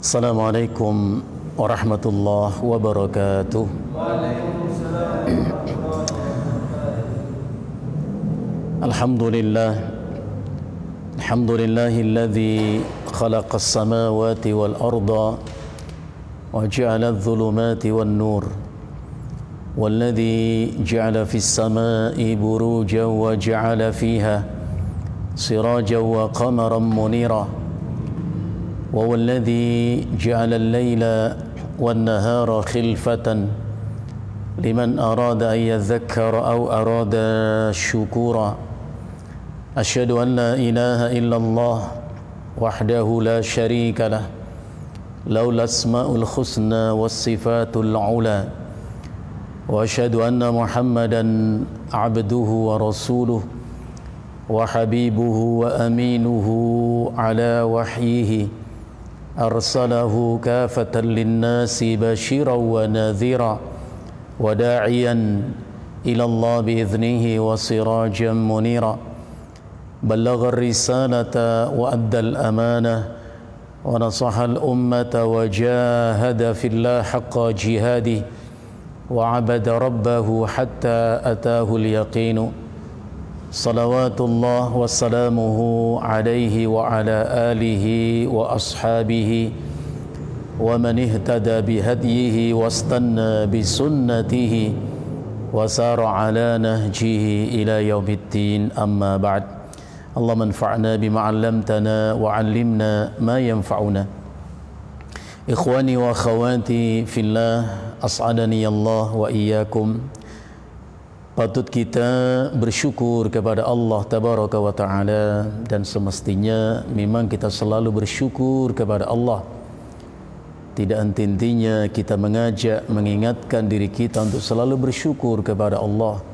Assalamualaikum warahmatullahi wabarakatuh. Alhamdulillahilladzi khalaqas samawati wal arda wa ja'ala adh-dhulumati wan nur walladzi ja'ala fis samai burujan wa ja'ala fiha sirajan wa qamaran munira وهو الذي جعل الليل والنهار خلفة لمن أراد أن يذكر أو أراد شكورا أشهد أن لا إله إلا الله وحده لا شريك له له الأسماء الحسنى والصفات العلى وأشهد أن محمدا عبده ورسوله وحبيبه وأمينه على وحيه أرسله كافة للناس بشيرا ونذيرا وداعيا إلى الله بإذنه وسراجا منيرا بلغ الرسالة وأدى الأمانة ونصح الأمة وجاهد في الله حق جهاده وعبد ربه حتى أتاه اليقين صلوات الله وسلامه عليه وعلى آله وأصحابه ومن اهتدى بهديه واستنى بسنته وسار على نهجه إلى يوم الدين أما بعد اللهم انفعنا بما علمتنا وعلمنا ما ينفعنا إخواني وأخواتي في الله أسعدني الله وإياكم. Patut kita bersyukur kepada Allah Tabaraka wa Ta'ala, dan semestinya memang kita selalu bersyukur kepada Allah. Tidak henti-hentinya kita mengajak, mengingatkan diri kita untuk selalu bersyukur kepada Allah.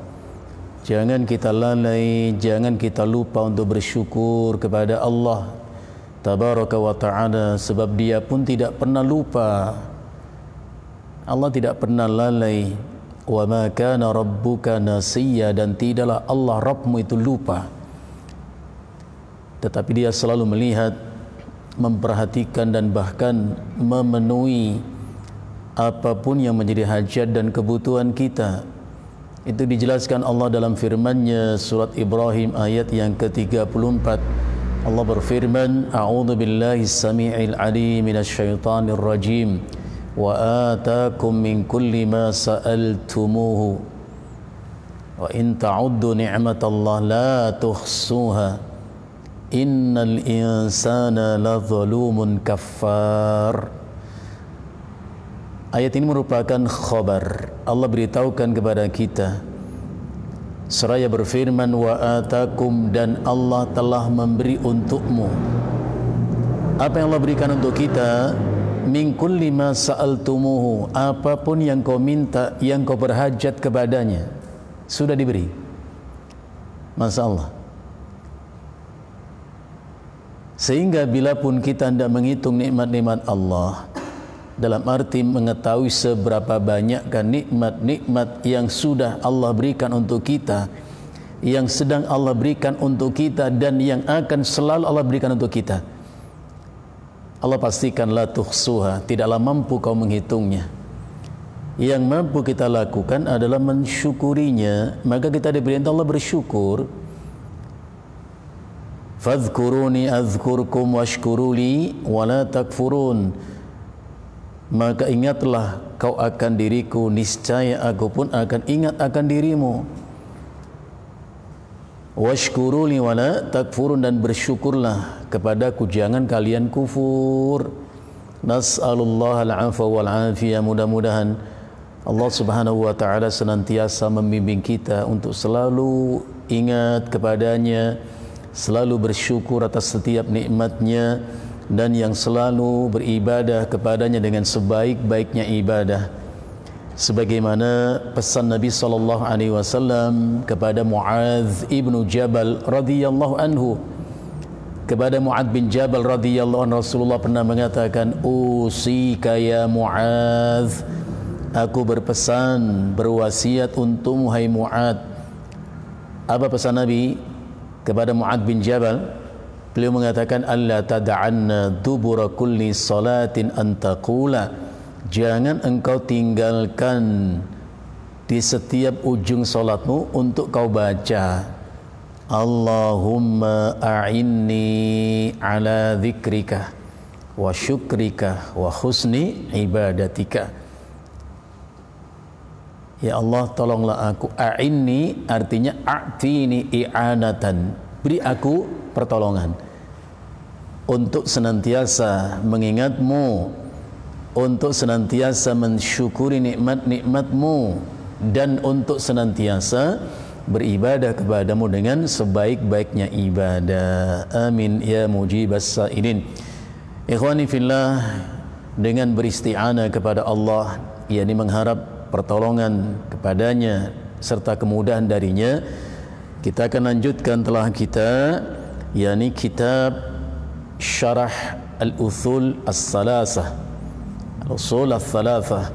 Jangan kita lalai, jangan kita lupa untuk bersyukur kepada Allah Tabaraka wa Ta'ala, sebab Dia pun tidak pernah lupa. Allah tidak pernah lalai. Wa ma kana rabbuka nasiya, dan tidaklah Allah Rabbmu itu lupa. Tetapi Dia selalu melihat, memperhatikan dan bahkan memenuhi apapun yang menjadi hajat dan kebutuhan kita. Itu dijelaskan Allah dalam firman-Nya surat Ibrahim ayat yang ke-34. Allah berfirman, A'udzu billahi as-sami'il 'alim minasy syaithanir rajim. وآتاكم من كل ما سألتموه وإن تعدوا نعمة الله لا تحصوها إن الإنسان لظلوم كفار. Ayat ini merupakan khabar. Allah beritahukan kepada kita, seraya berfirman, wa atakum, dan Allah telah memberi untukmu. Apa yang Allah berikan untuk kita? Min kulli ma sa'altumuhu, apapun yang kau minta, yang kau berhajat kepadanya, sudah diberi. Masya Allah. Sehingga bila pun kita hendak menghitung nikmat-nikmat Allah, dalam arti mengetahui seberapa banyakkah nikmat-nikmat yang sudah Allah berikan untuk kita, yang sedang Allah berikan untuk kita, dan yang akan selalu Allah berikan untuk kita, Allah pastikan la tuhsuha, tidaklah mampu kau menghitungnya. Yang mampu kita lakukan adalah mensyukurinya. Maka kita diperintah Allah bersyukur. Fadhkuruni azkurkum washkuruli wala takfurun. Maka ingatlah kau akan diriku, niscaya aku pun akan ingat akan dirimu. Washkuruni wala takfurun, dan bersyukurlah kepadaku, jangan kalian kufur. Nas'alullah al-'afwa wal-'afiyah. Mudah-mudahan Allah Subhanahu wa Ta'ala senantiasa membimbing kita untuk selalu ingat kepadanya, selalu bersyukur atas setiap nikmatnya, dan yang selalu beribadah kepadanya dengan sebaik-baiknya ibadah. Sebagaimana pesan Nabi sallallahu alaihi wasallam kepada Muadz ibnu Jabal radhiyallahu anhu. Kepada Muadz bin Jabal radhiyallahu anhu, Rasulullah pernah mengatakan, "Usika ya Muadz, aku berpesan, berwasiat untukmu hai Muadz." Apa pesan Nabi kepada Muadz bin Jabal? Beliau mengatakan alla tad'anna dubura kulli salatin an taqula, jangan engkau tinggalkan di setiap ujung salatmu untuk kau baca Allahumma a'inni ala dzikrika wa syukrika wa husni ibadatika. Ya Allah, tolonglah aku. A'inni artinya a'tini i'anatan, beri aku pertolongan untuk senantiasa mengingatmu, untuk senantiasa mensyukuri nikmat-nikmatmu, dan untuk senantiasa beribadah kepadamu dengan sebaik-baiknya ibadah. Amin ya mujibas sa'ilin. Ikhwani fillah, dengan beristi'anah kepada Allah, yakni mengharap pertolongan kepadanya serta kemudahan darinya, kita akan lanjutkan telah kita, yakni kitab Syarah Al-Uthul As-Salasah, Al-Usul As-Salasah,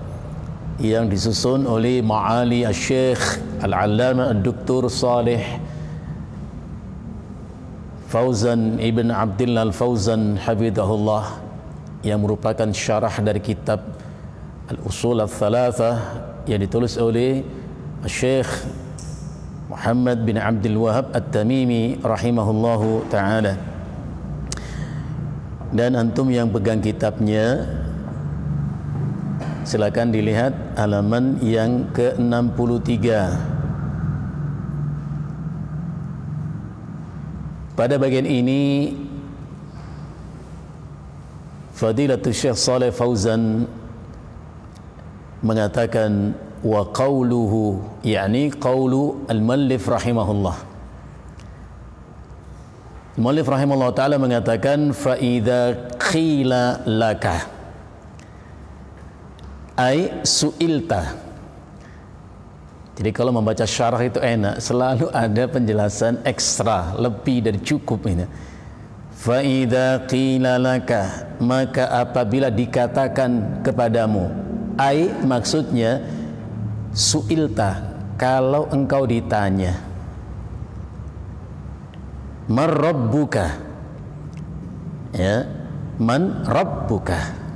yang disusun oleh Ma'ali Al-Syekh Al-Allamah Al-Duktur Salih Fauzan Ibn Abdillah Al-Fauzan Hafidhahullah, yang merupakan syarah dari kitab Al-Usul Al-Thalathah yang ditulis oleh Syekh Muhammad bin Abdul Wahab At-Tamimi rahimahullahu ta'ala. Dan antum yang pegang kitabnya, silakan dilihat halaman yang ke-63. Pada bagian ini Fadilatul Syekh Saleh Fauzan mengatakan wa qawluhu, yakni qawlu al-muallif rahimahullah. Al-muallif rahimahullah ta'ala mengatakan fa idza qila laka ay su'ilta. Jadi kalau membaca syarah itu enak, selalu ada penjelasan ekstra, lebih dari cukup ini. Fa idza qila laka, maka apabila dikatakan kepadamu, ai maksudnya su'ilta, kalau engkau ditanya, man rabbuka, ya, man rabbuka.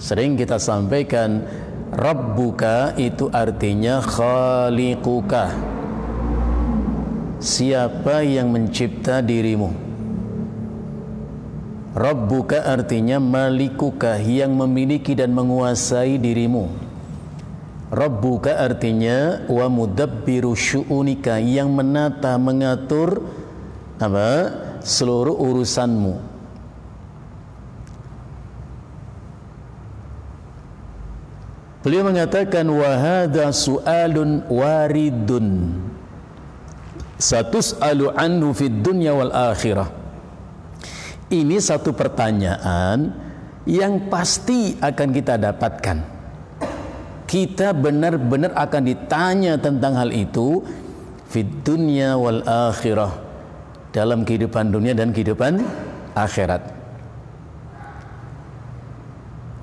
Sering kita sampaikan rabbuka itu artinya khaliquka, siapa yang mencipta dirimu. Rabbuka artinya malikuka, yang memiliki dan menguasai dirimu. Rabbuka artinya wa mudabbiru syu'unika, yang menata, mengatur apa? Seluruh urusanmu. Beliau mengatakan wa hadza su'alun waridun satus'alu anhu fid dunya wal akhirah. Ini satu pertanyaan yang pasti akan kita dapatkan. Kita benar-benar akan ditanya tentang hal itu fid dunya wal akhirah, dalam kehidupan dunia dan kehidupan akhirat.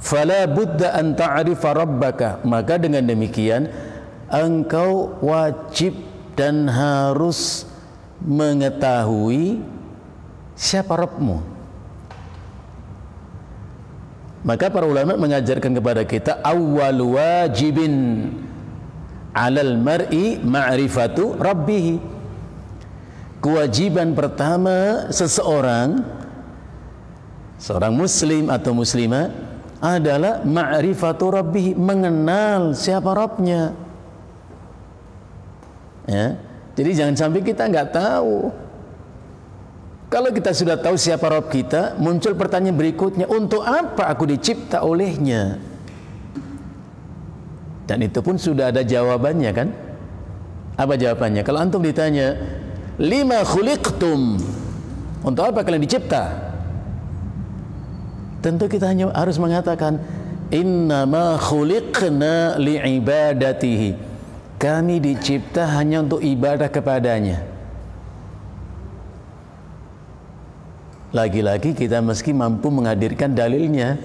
Fala budda an ta'rifa rabbaka, maka dengan demikian engkau wajib dan harus mengetahui siapa Rabbmu. Maka para ulama mengajarkan kepada kita awwal wajibin 'alal mar'i ma'rifatu rabbih. Kewajiban pertama seorang muslim atau muslimah adalah ma'rifatu rabbih, mengenal siapa Rabbnya. Ya. Jadi jangan sampai kita nggak tahu. Kalau kita sudah tahu siapa Rabb kita, muncul pertanyaan berikutnya, untuk apa aku dicipta olehnya? Dan itu pun sudah ada jawabannya kan? Apa jawabannya? Kalau antum ditanya, lima khuliqtum, untuk apa kalian dicipta? Tentu kita hanya harus mengatakan, innama khuliqna li'ibadatihi, kami dicipta hanya untuk ibadah kepadanya. Lagi-lagi kita meski mampu menghadirkan dalilnya.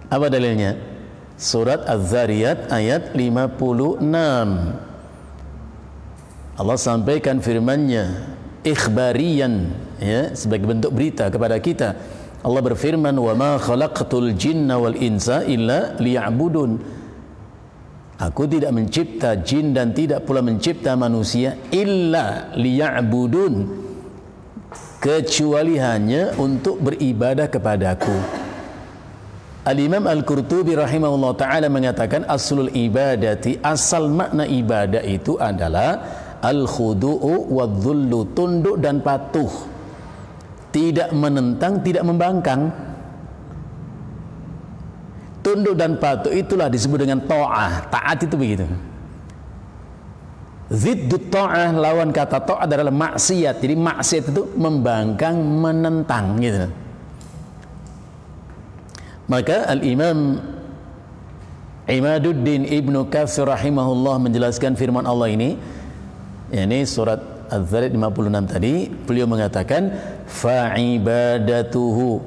Apa dalilnya? Surat Az-Zariyat ayat 56. Allah sampaikan firman-Nya, ikhbariyan, ya, sebagai bentuk berita kepada kita. Allah berfirman, wa ma khalaqtul jinna wal insa illa liya'budun. Aku tidak mencipta jin dan tidak pula mencipta manusia illa liya'budun, kecuali hanya untuk beribadah kepadaku. Al-Imam Al-Qurtubi rahimahullah ta'ala mengatakan, aslul ibadati, asal makna ibadah itu adalah al-khudu'u wa dhullu, tunduk dan patuh, tidak menentang, tidak membangkang. Tunduk dan patuh itulah disebut dengan ta'ah. Taat itu begitu. Ziddut ta'ah, lawan kata ta'ah adalah maksiat. Jadi maksiat itu membangkang, menentang gitu. Maka Al-Imam Imaduddin Ibnu Katsir rahimahullah menjelaskan firman Allah ini surat Az-Zariyat 56 tadi, beliau mengatakan fa'ibadatuhu,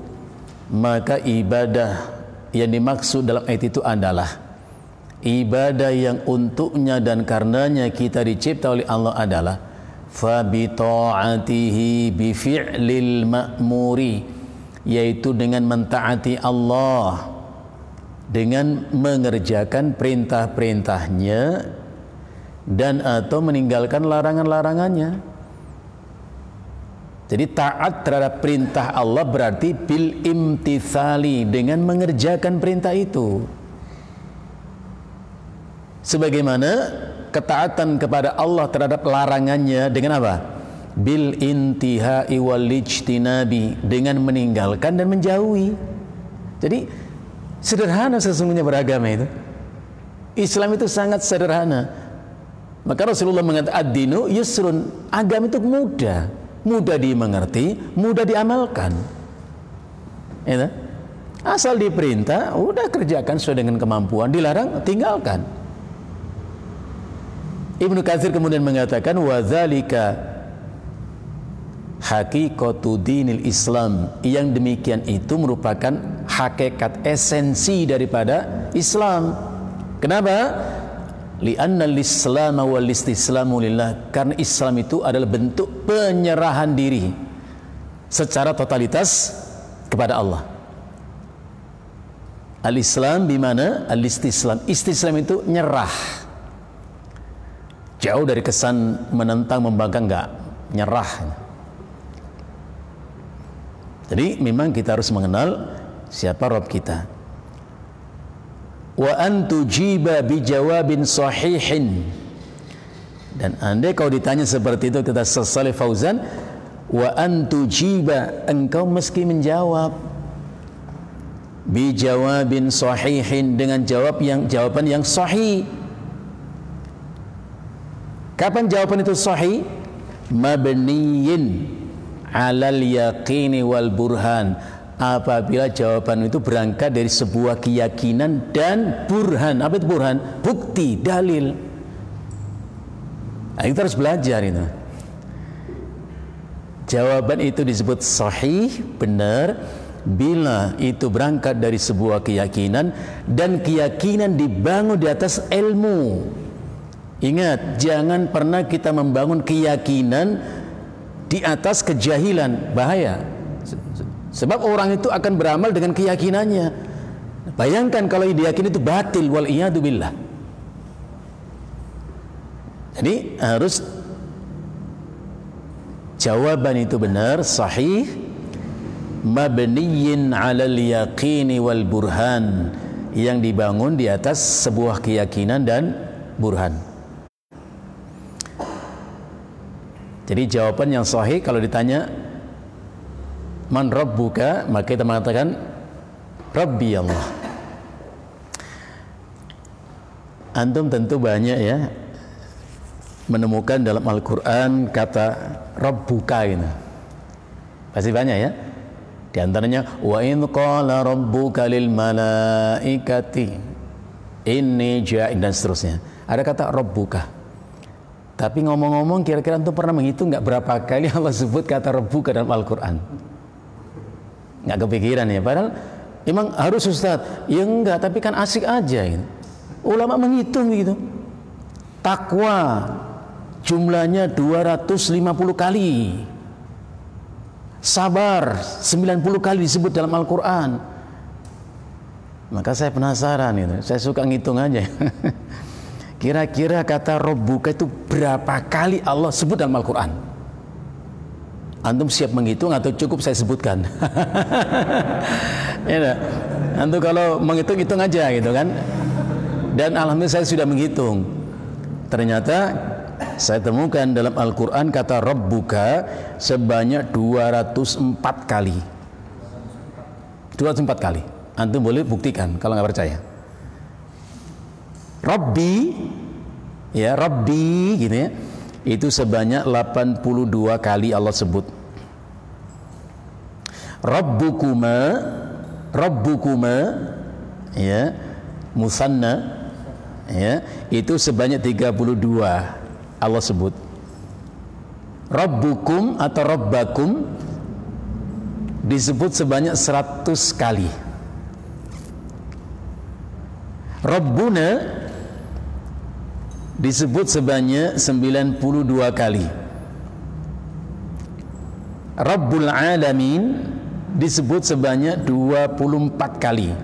maka ibadah yang dimaksud dalam ayat itu adalah ibadah yang untuknya dan karenanya kita dicipta oleh Allah adalah fa bi ta'atihi bi fi'lil ma'muri, yaitu dengan mentaati Allah, dengan mengerjakan perintah-perintahnya dan atau meninggalkan larangan-larangannya. Jadi taat terhadap perintah Allah berarti bil imtithali, dengan mengerjakan perintah itu. Sebagaimana ketaatan kepada Allah terhadap larangannya dengan apa? Bil intihai wal ijtinabi, dengan meninggalkan dan menjauhi. Jadi sederhana sesungguhnya beragama itu. Islam itu sangat sederhana. Maka Rasulullah mengatakan ad-dinu yusrun, agama itu mudah, mudah dimengerti, mudah diamalkan. Ya, asal diperintah, udah kerjakan sesuai dengan kemampuan, dilarang tinggalkan. Ibnu Katsir kemudian mengatakan wa dzalika hakikatu dinil Islam, yang demikian itu merupakan hakikat esensi daripada Islam. Kenapa? Li'anna al-islam wal istislamu lillah, karena Islam itu adalah bentuk penyerahan diri secara totalitas kepada Allah. Al-Islam bimana? Al-istislam. Istislam itu nyerah, jauh dari kesan menentang, membangkang, enggak, nyerah. Jadi memang kita harus mengenal siapa Rabb kita. Wa an tujiba bijawabin sahihin, dan andai kau ditanya seperti itu, kata Shalih Fauzan, wa an tujiba, engkau mesti menjawab bijawabin sahihin, dengan jawaban yang sahih. Kapan jawaban itu sahih? Mabniyin alal yaqini wal burhan, apabila jawaban itu berangkat dari sebuah keyakinan dan burhan. Apa itu burhan? Bukti, dalil. Nah, kita harus belajar itu. Jawaban itu disebut sahih, benar, bila itu berangkat dari sebuah keyakinan dan keyakinan dibangun di atas ilmu. Ingat, jangan pernah kita membangun keyakinan di atas kejahilan, bahaya. Sebab orang itu akan beramal dengan keyakinannya. Bayangkan kalau diyakini itu batil, wal iyadu billah. Jadi harus jawaban itu benar, sahih, mabniyin 'alal yaqini wal burhan, yang dibangun di atas sebuah keyakinan dan burhan. Jadi jawaban yang sahih kalau ditanya man rabbuka, maka kita mengatakan Rabbi Allah. Antum tentu banyak ya menemukan dalam Al-Quran kata Rabbuka ini. Pasti banyak ya. Di antaranya wa in qala rabbuka lil malaikati inni ja'il, dan seterusnya. Ada kata Rabbuka. Tapi ngomong-ngomong, kira-kira antum pernah menghitung nggak berapa kali Allah sebut kata Rabbuka dalam Al-Quran? Nggak kepikiran ya. Padahal emang harus Ustaz. Ya enggak, tapi kan asik aja gitu. Ulama menghitung gitu. Takwa jumlahnya 250 kali. Sabar 90 kali disebut dalam Al-Quran. Maka saya penasaran itu, saya suka ngitung aja. Kira-kira kata Rabbuka itu berapa kali Allah sebut dalam Al-Quran? Antum siap menghitung atau cukup saya sebutkan? Ya, antum kalau menghitung, hitung aja gitu kan. Dan alhamdulillah saya sudah menghitung. Ternyata saya temukan dalam Al-Quran kata Rabbuka sebanyak 204 kali. 204 kali. Antum boleh buktikan kalau nggak percaya. Rabbi, ya Rabbi gitu ya, itu sebanyak 82 kali Allah sebut. Rabbukuma, Rabbukuma, ya, musanna, ya, itu sebanyak 32 Allah sebut. Rabbukum atau Rabbakum disebut sebanyak 100 kali. Rabbuna disebut sebanyak 92 kali. Rabbul Alamin disebut sebanyak 24 kali.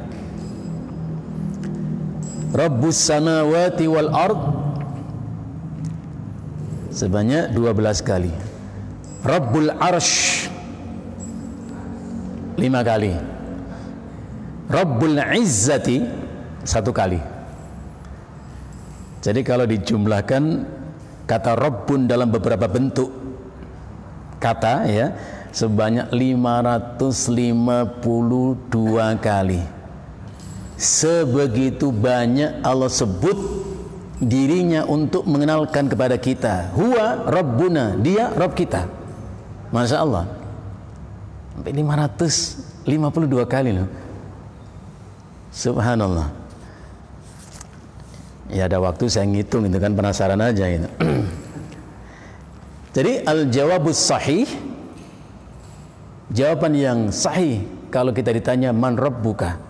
Rabbus Samawati wal Ard sebanyak 12 kali. Rabbul Arsh 5 kali. Rabbul Izzati 1 kali. Jadi kalau dijumlahkan kata Rabbun dalam beberapa bentuk kata ya sebanyak 552 kali. Sebegitu banyak Allah sebut dirinya untuk mengenalkan kepada kita. Huwa Rabbuna, dia Rabb kita. Masya Allah. Sampai 552 kali loh. Subhanallah. Ya ada waktu saya ngitung itu kan, penasaran aja gitu. Jadi al-jawabus sahih, jawaban yang sahih kalau kita ditanya man rabbuka,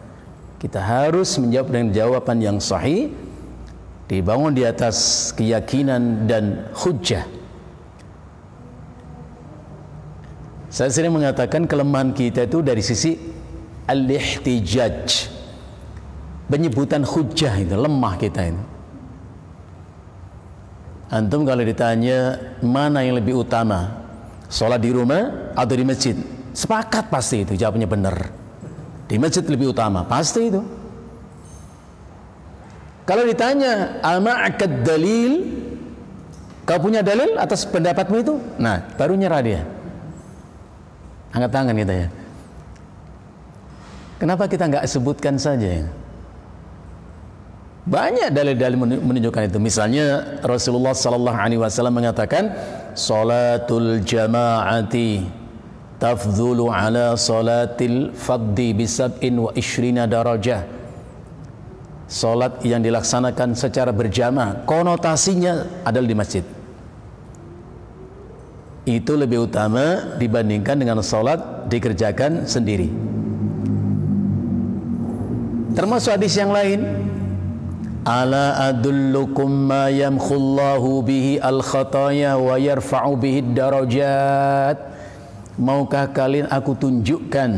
kita harus menjawab dengan jawaban yang sahih, dibangun di atas keyakinan dan hujjah. Saya sering mengatakan kelemahan kita itu dari sisi al-ihtijaj, penyebutan hujjah itu lemah kita ini. Antum kalau ditanya mana yang lebih utama, sholat di rumah atau di masjid, sepakat pasti itu jawabnya benar. Di masjid lebih utama, pasti itu. Kalau ditanya ama'akad dalil, kau punya dalil atas pendapatmu itu? Nah, baru nyerah dia. Angkat tangan kita ya. Kenapa kita nggak sebutkan saja ya? Banyak dalil-dalil menunjukkan itu. Misalnya Rasulullah sallallahu alaihi wasallam mengatakan salatul jama'ati tafdhulu ala salatil faddi bisab'in wa ishrina darajah. Salat yang dilaksanakan secara berjamaah konotasinya adalah di masjid. Itu lebih utama dibandingkan dengan salat dikerjakan sendiri. Termasuk hadis yang lain, ala adullukum ma yamkhullahu bihi al-khataya wa yarfa'u bihi darajat. Maukah kalian aku tunjukkan,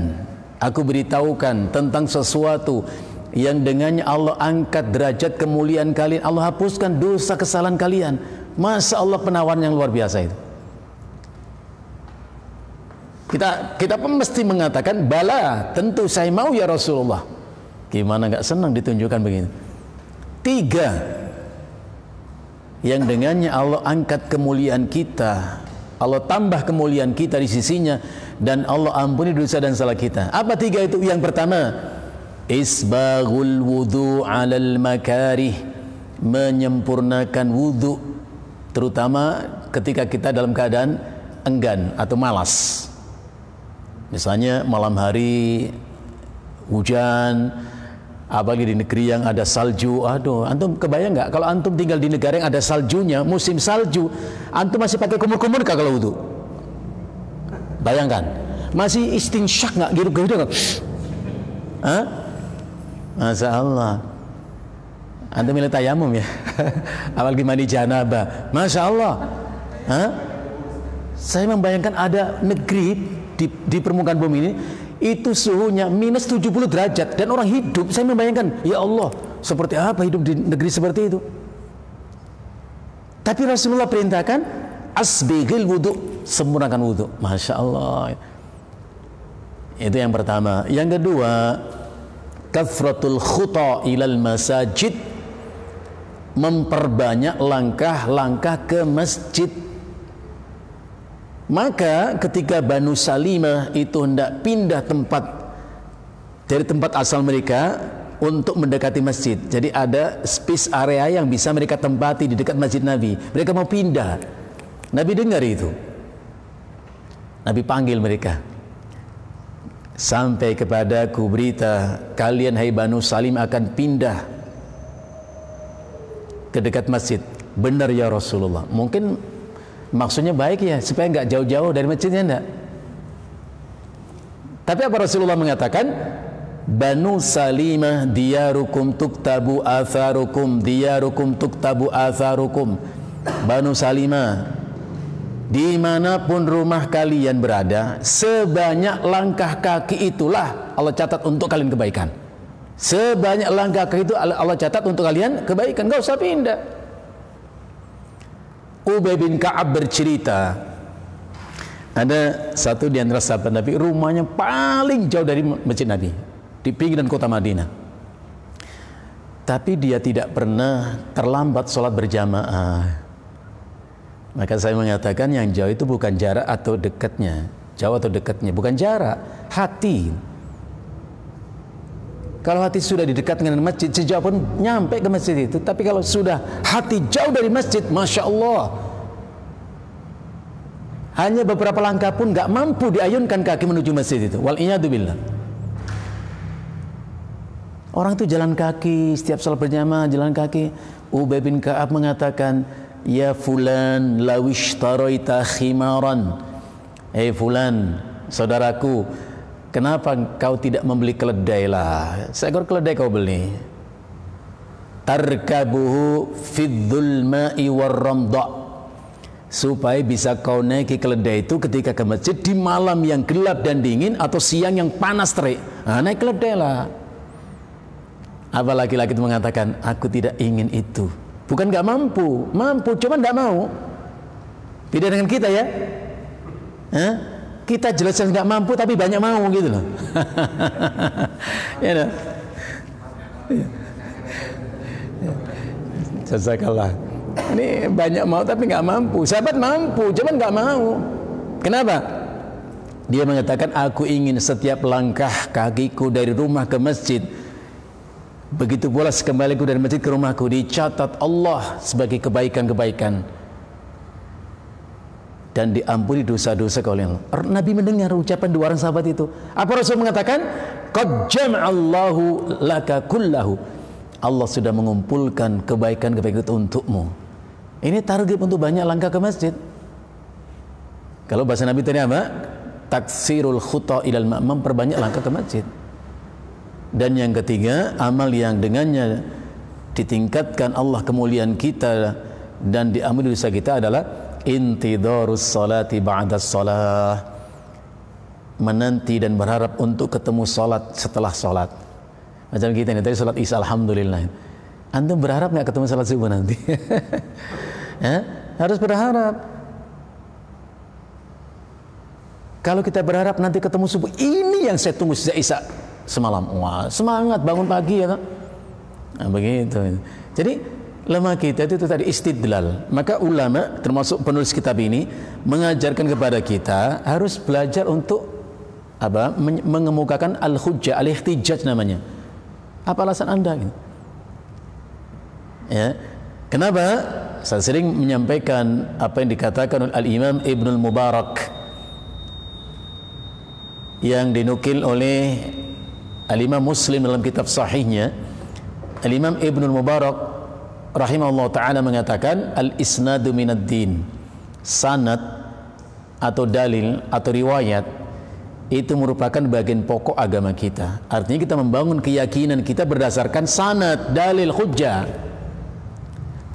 aku beritahukan tentang sesuatu yang dengannya Allah angkat derajat kemuliaan kalian, Allah hapuskan dosa kesalahan kalian. Masya Allah, penawaran yang luar biasa itu. Kita pun mesti mengatakan bala, tentu saya mau ya Rasulullah. Gimana nggak senang ditunjukkan begini. 3 yang dengannya Allah angkat kemuliaan kita, Allah tambah kemuliaan kita di sisinya, dan Allah ampuni dosa dan salah kita. Apa 3 itu? Yang pertama, isbaghul wudu 'alal makarih, menyempurnakan wudu terutama ketika kita dalam keadaan enggan atau malas. Misalnya malam hari hujan, apalagi di negeri yang ada salju. Aduh, antum kebayang nggak kalau antum tinggal di negara yang ada saljunya, musim salju, antum masih pakai kumur-kumur kah kalau wudu? Bayangkan, masih istinsyak nggak, gitu-gitu nggak? Hah? Masya Allah. Antum milih tayamum ya? Apalagi mandi janabah, Masya Allah. Hah? Saya membayangkan ada negeri di permukaan bumi ini itu suhunya minus 70 derajat dan orang hidup. Saya membayangkan, ya Allah, seperti apa hidup di negeri seperti itu. Tapi Rasulullah perintahkan asbighil wudu, sempurnakan wudu. Masya Allah. Itu yang pertama. Yang kedua, kathratul khuta ilal masajid, memperbanyak langkah-langkah ke masjid. Maka ketika Banu Salimah itu hendak pindah tempat dari tempat asal mereka untuk mendekati masjid, jadi ada space area yang bisa mereka tempati di dekat masjid Nabi. Mereka mau pindah. Nabi dengar itu. Nabi panggil mereka. Sampai kepadaku berita, kalian hai Banu Salim akan pindah ke dekat masjid. Benar ya Rasulullah. Mungkin maksudnya baik ya, supaya nggak jauh-jauh dari masjidnya, enggak. Tapi apa Rasulullah mengatakan? Banu Salimah diyarukum tuktabu atharukum, diyarukum tuktabu atharukum. Banu Salimah, dimanapun rumah kalian berada, sebanyak langkah kaki itulah Allah catat untuk kalian kebaikan. Sebanyak langkah kaki itu Allah catat untuk kalian kebaikan. Nggak usah pindah. Ubay bin Ka'ab bercerita, ada satu di antara sahabat Nabi, rumahnya paling jauh dari masjid Nabi, di pinggiran kota Madinah. Tapi dia tidak pernah terlambat sholat berjamaah. Maka saya mengatakan yang jauh itu bukan jarak atau dekatnya, jauh atau dekatnya, bukan jarak, hati. Kalau hati sudah di dekat dengan masjid, sejauh pun nyampe ke masjid itu. Tapi kalau sudah hati jauh dari masjid, Masya Allah, hanya beberapa langkah pun nggak mampu diayunkan kaki menuju masjid itu. Wal'iyadzubillah. Orang itu jalan kaki, setiap salat berjamaah jalan kaki. Ubay bin Ka'ab mengatakan, ya fulan lawish taroita khimaran. Fulan, saudaraku, kenapa kau tidak membeli keledai lah? Seekor keledai kau beli. Tarkabuhu fidzul ma'i warramda, supaya bisa kau naiki keledai itu ketika ke masjid di malam yang gelap dan dingin atau siang yang panas terik. Nah, naik keledai lah. Apa laki-laki itu mengatakan, aku tidak ingin itu. Bukan nggak mampu, mampu, cuma nggak mau. Beda dengan kita ya. Hah? Kita jelas-jelas nggak mampu tapi banyak mau gitu loh. Ya, jazakallah. Ini banyak mau tapi nggak mampu. Sahabat mampu, cuman nggak mau. Kenapa? Dia mengatakan, aku ingin setiap langkah kakiku dari rumah ke masjid, begitu pula sekembaliku dari masjid ke rumahku, dicatat Allah sebagai kebaikan-kebaikan dan diampuni dosa-dosa kalian. Nabi mendengar ucapan dua orang sahabat itu. Apa Rasul mengatakan? Qad jama'allahu laka kullahu. Allah sudah mengumpulkan kebaikan-kebaikan itu untukmu. Ini target untuk banyak langkah ke masjid. Kalau bahasa Nabi tadi apa? Taksirul khuta ilal ma', memperbanyak langkah ke masjid. Dan yang ketiga, amal yang dengannya ditingkatkan Allah kemuliaan kita dan diampuni dosa kita adalah intidharus salati ba'das salah, menanti dan berharap untuk ketemu salat setelah salat. Macam kita ini tadi salat Isya, alhamdulillah. Antum berharap nggak ketemu salat subuh nanti? Harus berharap. Kalau kita berharap nanti ketemu subuh, ini yang saya tunggu sejak Isya semalam. Wah, semangat bangun pagi ya kan? Nah, begitu. Jadi lemah kita itu tadi istidlal. Maka ulama termasuk penulis kitab ini mengajarkan kepada kita harus belajar untuk apa? Mengemukakan al-hujjah, al-ihtijaj namanya. Apa alasan Anda gitu? Ya. Kenapa? Saya sering menyampaikan apa yang dikatakan oleh Al-Imam Ibnul Mubarak yang dinukil oleh Al-Imam Muslim dalam kitab sahihnya. Al-Imam Ibnul Mubarak rahimahullah ta'ala mengatakan, al-isnadu minad din, sanad atau dalil atau riwayat itu merupakan bagian pokok agama kita. Artinya kita membangun keyakinan kita berdasarkan sanad, dalil, hujjah,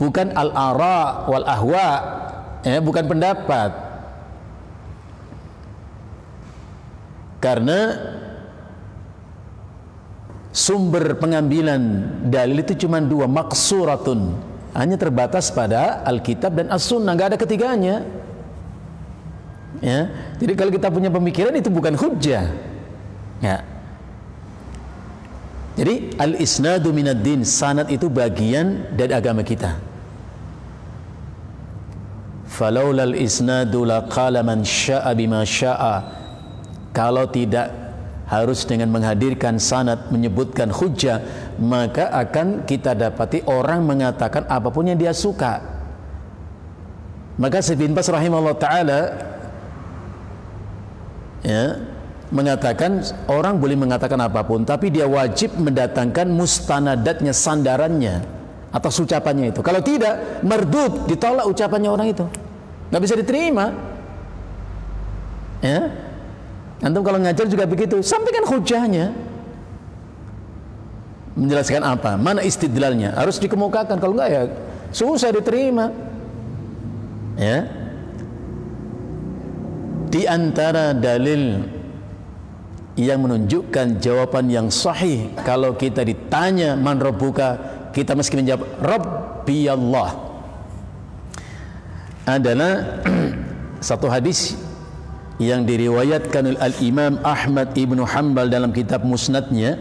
bukan al-ara wal ahwa, ya, bukan pendapat. Karena sumber pengambilan dalil itu cuma dua, maqsuratun, hanya terbatas pada Alkitab dan As-Sunnah, nggak ada ketiganya. Ya, jadi kalau kita punya pemikiran itu bukan hujjah. Ya. Jadi al-isnadu minad din, sanad itu bagian dari agama kita. Falaulal isnadu laqala man syaa bima syaa. Kalau tidak harus dengan menghadirkan sanad, menyebutkan hujjah, maka akan kita dapati orang mengatakan apapun yang dia suka. Maka Syekh bin Baz rahimahullah taala ya, mengatakan orang boleh mengatakan apapun, tapi dia wajib mendatangkan mustanadatnya, sandarannya atas ucapannya itu. Kalau tidak, mardud, ditolak ucapannya orang itu, nggak bisa diterima. Ya, antum kalau ngajar juga begitu, sampaikan hujahnya, menjelaskan apa, mana istidlalnya, harus dikemukakan. Kalau enggak ya susah diterima. Ya, di antara dalil yang menunjukkan jawaban yang sahih kalau kita ditanya man rabbuka, kita mesti menjawab Rabbi Allah, adalah satu hadis yang diriwayatkan oleh Al-Imam Ahmad Ibnu Hanbal dalam kitab Musnadnya,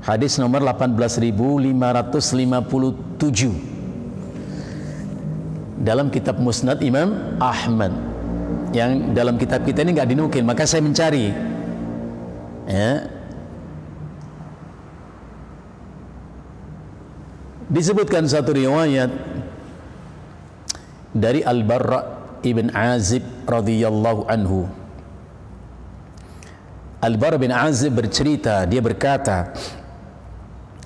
hadis nomor 18.557 dalam kitab Musnad Imam Ahmad, yang dalam kitab kita ini nggak dinukil, maka saya mencari. Ya. Disebutkan satu riwayat dari Al-Barra ibn Azib radhiyallahu anhu. Al-Barra bin Azib bercerita, dia berkata,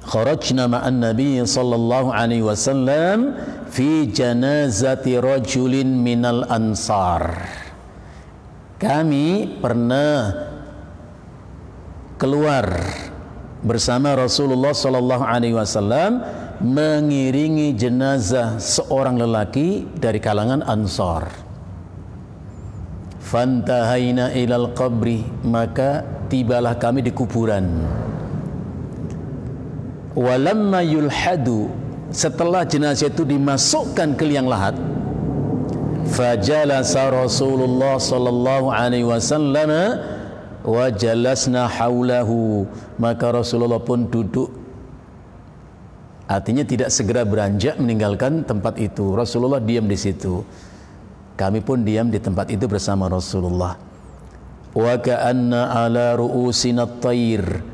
kharajna ma'an Nabi sallallahu alaihi wasallam fi janazati rajulin minal ansar. Kami pernah keluar bersama Rasulullah sallallahu alaihi wasallam mengiringi jenazah seorang lelaki dari kalangan Ansar. Fantahaina ilal qabri, maka tibalah kami di kuburan. Walamma yulhadu, setelah jenazah itu dimasukkan ke liang lahat, fajalasa Rasulullah sallallahu alaihi wasallam wa jalasna haulahu, maka Rasulullah pun duduk, artinya tidak segera beranjak meninggalkan tempat itu. Rasulullah diam di situ, kami pun diam di tempat itu bersama Rasulullah. Wa ka'anna ala ru'usina at-tayr,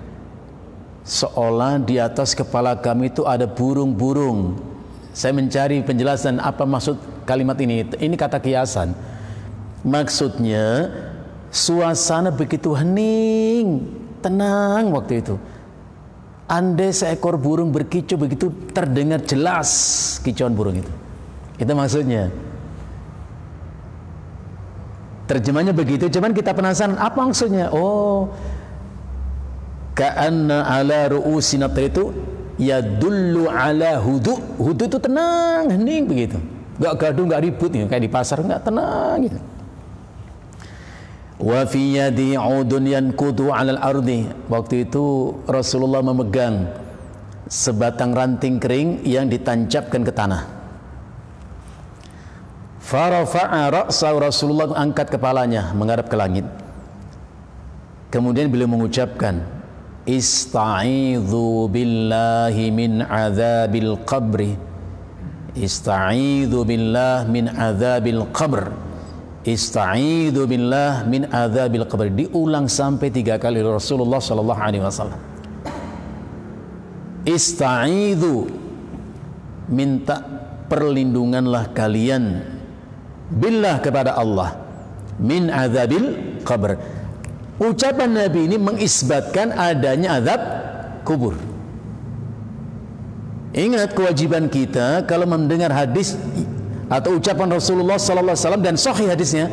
seolah di atas kepala kami itu ada burung-burung. Saya mencari penjelasan apa maksud kalimat ini. Ini kata kiasan. Maksudnya suasana begitu hening, tenang waktu itu. Andai seekor burung berkicau, begitu terdengar jelas kicauan burung itu. Itu maksudnya. Terjemahnya begitu, cuman kita penasaran apa maksudnya. Oh, ka'anna ala ru'usina itu yadullu ala hudu. Hudu itu tenang, hening begitu. Enggak gaduh, enggak ribut gitu. Kayak di pasar enggak, tenang gitu. Wa fi yadi 'udun yanqudu 'alal ardi. Waktu itu Rasulullah memegang sebatang ranting kering yang ditancapkan ke tanah. Farafa'a ra'sa, Rasulullah angkat kepalanya menghadap ke langit. Kemudian beliau mengucapkan, Ista'idhu billahi min adzabil qabri. Ista'idhu billah min adzabil qabr. Ista'idhu billah min adzabil qabr. Diulang sampai 3 kali Rasulullah sallallahu alaihi wasallam. Ista'idhu, minta perlindunganlah kalian, billah kepada Allah, min adzabil qabr. Ucapan Nabi ini mengisbatkan adanya azab kubur. Ingat kewajiban kita kalau mendengar hadis atau ucapan Rasulullah sallallahu alaihi wasallam dan sahih hadisnya,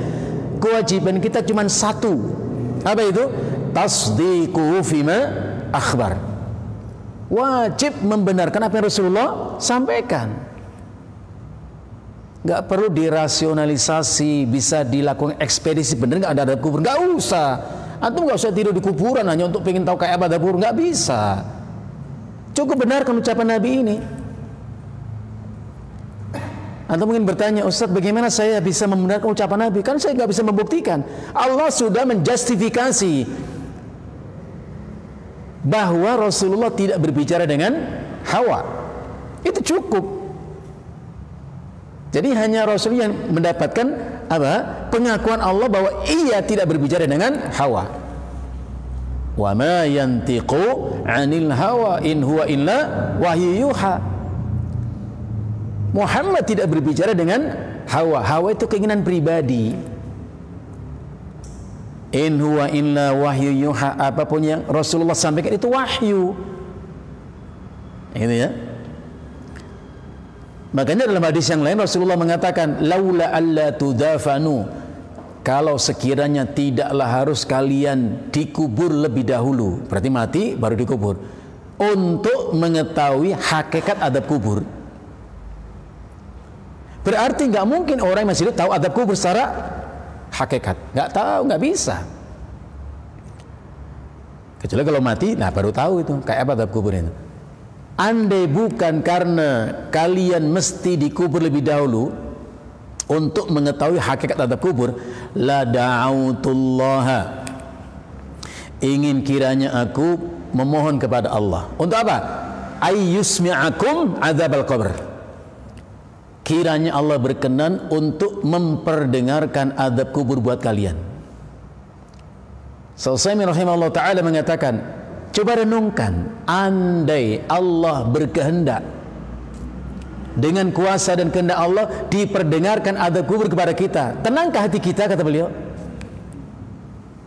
kewajiban kita cuma satu. Apa itu? Tasdiquhu fima akhbar. Wajib membenarkan apa yang Rasulullah sampaikan. nggak perlu dirasionalisasi, bisa dilakukan ekspedisi, bener nggak ada adab kubur? Nggak usah. Antum nggak usah tidur di kuburan hanya untuk pengen tahu kayak apa adab kubur, nggak bisa. Cukup benarkan ucapan Nabi ini. Antum mungkin bertanya, Ustaz, bagaimana saya bisa membenarkan ucapan Nabi? Kan saya nggak bisa membuktikan. Allah sudah menjustifikasi bahwa Rasulullah tidak berbicara dengan hawa. Itu cukup. Jadi hanya Rasul yang mendapatkan apa? Pengakuan Allah bahwa ia tidak berbicara dengan hawa. Wa ma yantiqu 'anil hawa in huwa illa wahyu yuha. Muhammad tidak berbicara dengan hawa. Hawa itu keinginan pribadi. In huwa illa wahyu yuha. Apapun yang Rasulullah sampaikan itu wahyu. Gitu ya. Makanya dalam hadis yang lain Rasulullah mengatakan, laula alla tudafanu, kalau sekiranya tidaklah harus kalian dikubur lebih dahulu, berarti mati baru dikubur, untuk mengetahui hakikat adab kubur. Berarti nggak mungkin orang yang masih hidup tahu adab kubur secara hakikat. Nggak tahu, nggak bisa. Kecuali kalau mati, nah baru tahu itu kayak apa adab kubur itu. Andai bukan karena kalian mesti dikubur lebih dahulu untuk mengetahui hakikat adab kubur, la da'autullaha, ingin kiranya aku memohon kepada Allah. Untuk apa? Ayyusmi'akum adzabal qabr, kiranya Allah berkenan untuk memperdengarkan adab kubur buat kalian. Sa'usaimin rahimahullah ta'ala mengatakan, coba renungkan, andai Allah berkehendak, dengan kuasa dan kehendak Allah diperdengarkan adab kubur kepada kita, tenangkah hati kita, kata beliau?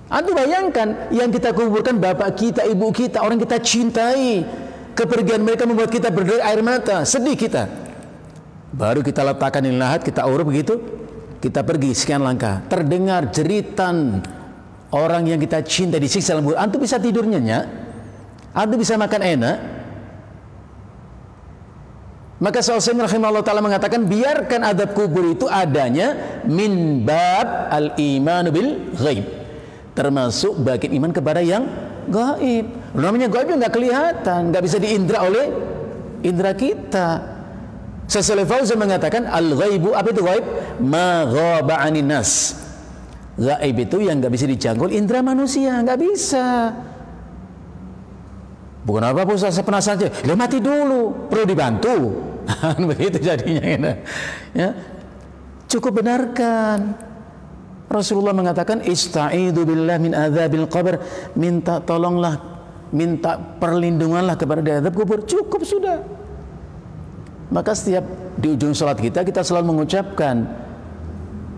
Antum bayangkan, yang kita kuburkan bapak kita, ibu kita, orang kita cintai, kepergian mereka membuat kita berderai air mata, sedih kita. Baru kita letakkan di lahat, kita urut begitu, kita pergi sekian langkah, terdengar jeritan orang yang kita cinta disiksa dalam kubur. Antum bisa tidur nyenyak, antum bisa makan enak. Maka Sa'usaimin rahimahullah ta'ala mengatakan, biarkan adab kubur itu adanya min bab al-imanu bil ghaib, termasuk bagian iman kepada yang gaib. Namanya gaib yang nggak kelihatan, nggak bisa diindra oleh indra kita. Syaikh Fauzan mengatakan, al-ghaibu, apa itu gaib? Ma ghaba 'anin nas. Gaib itu yang nggak bisa dijangkau indra manusia, nggak bisa. Bukan apa-apa, saya penasaran aja. Dia mati dulu, perlu dibantu. Begitu jadinya. Ya. Cukup benarkan. Rasulullah mengatakan, ista'idu billah min adzabil qabr, minta tolonglah, minta perlindunganlah kepada azab kubur. Cukup sudah. Maka setiap di ujung salat kita selalu mengucapkan,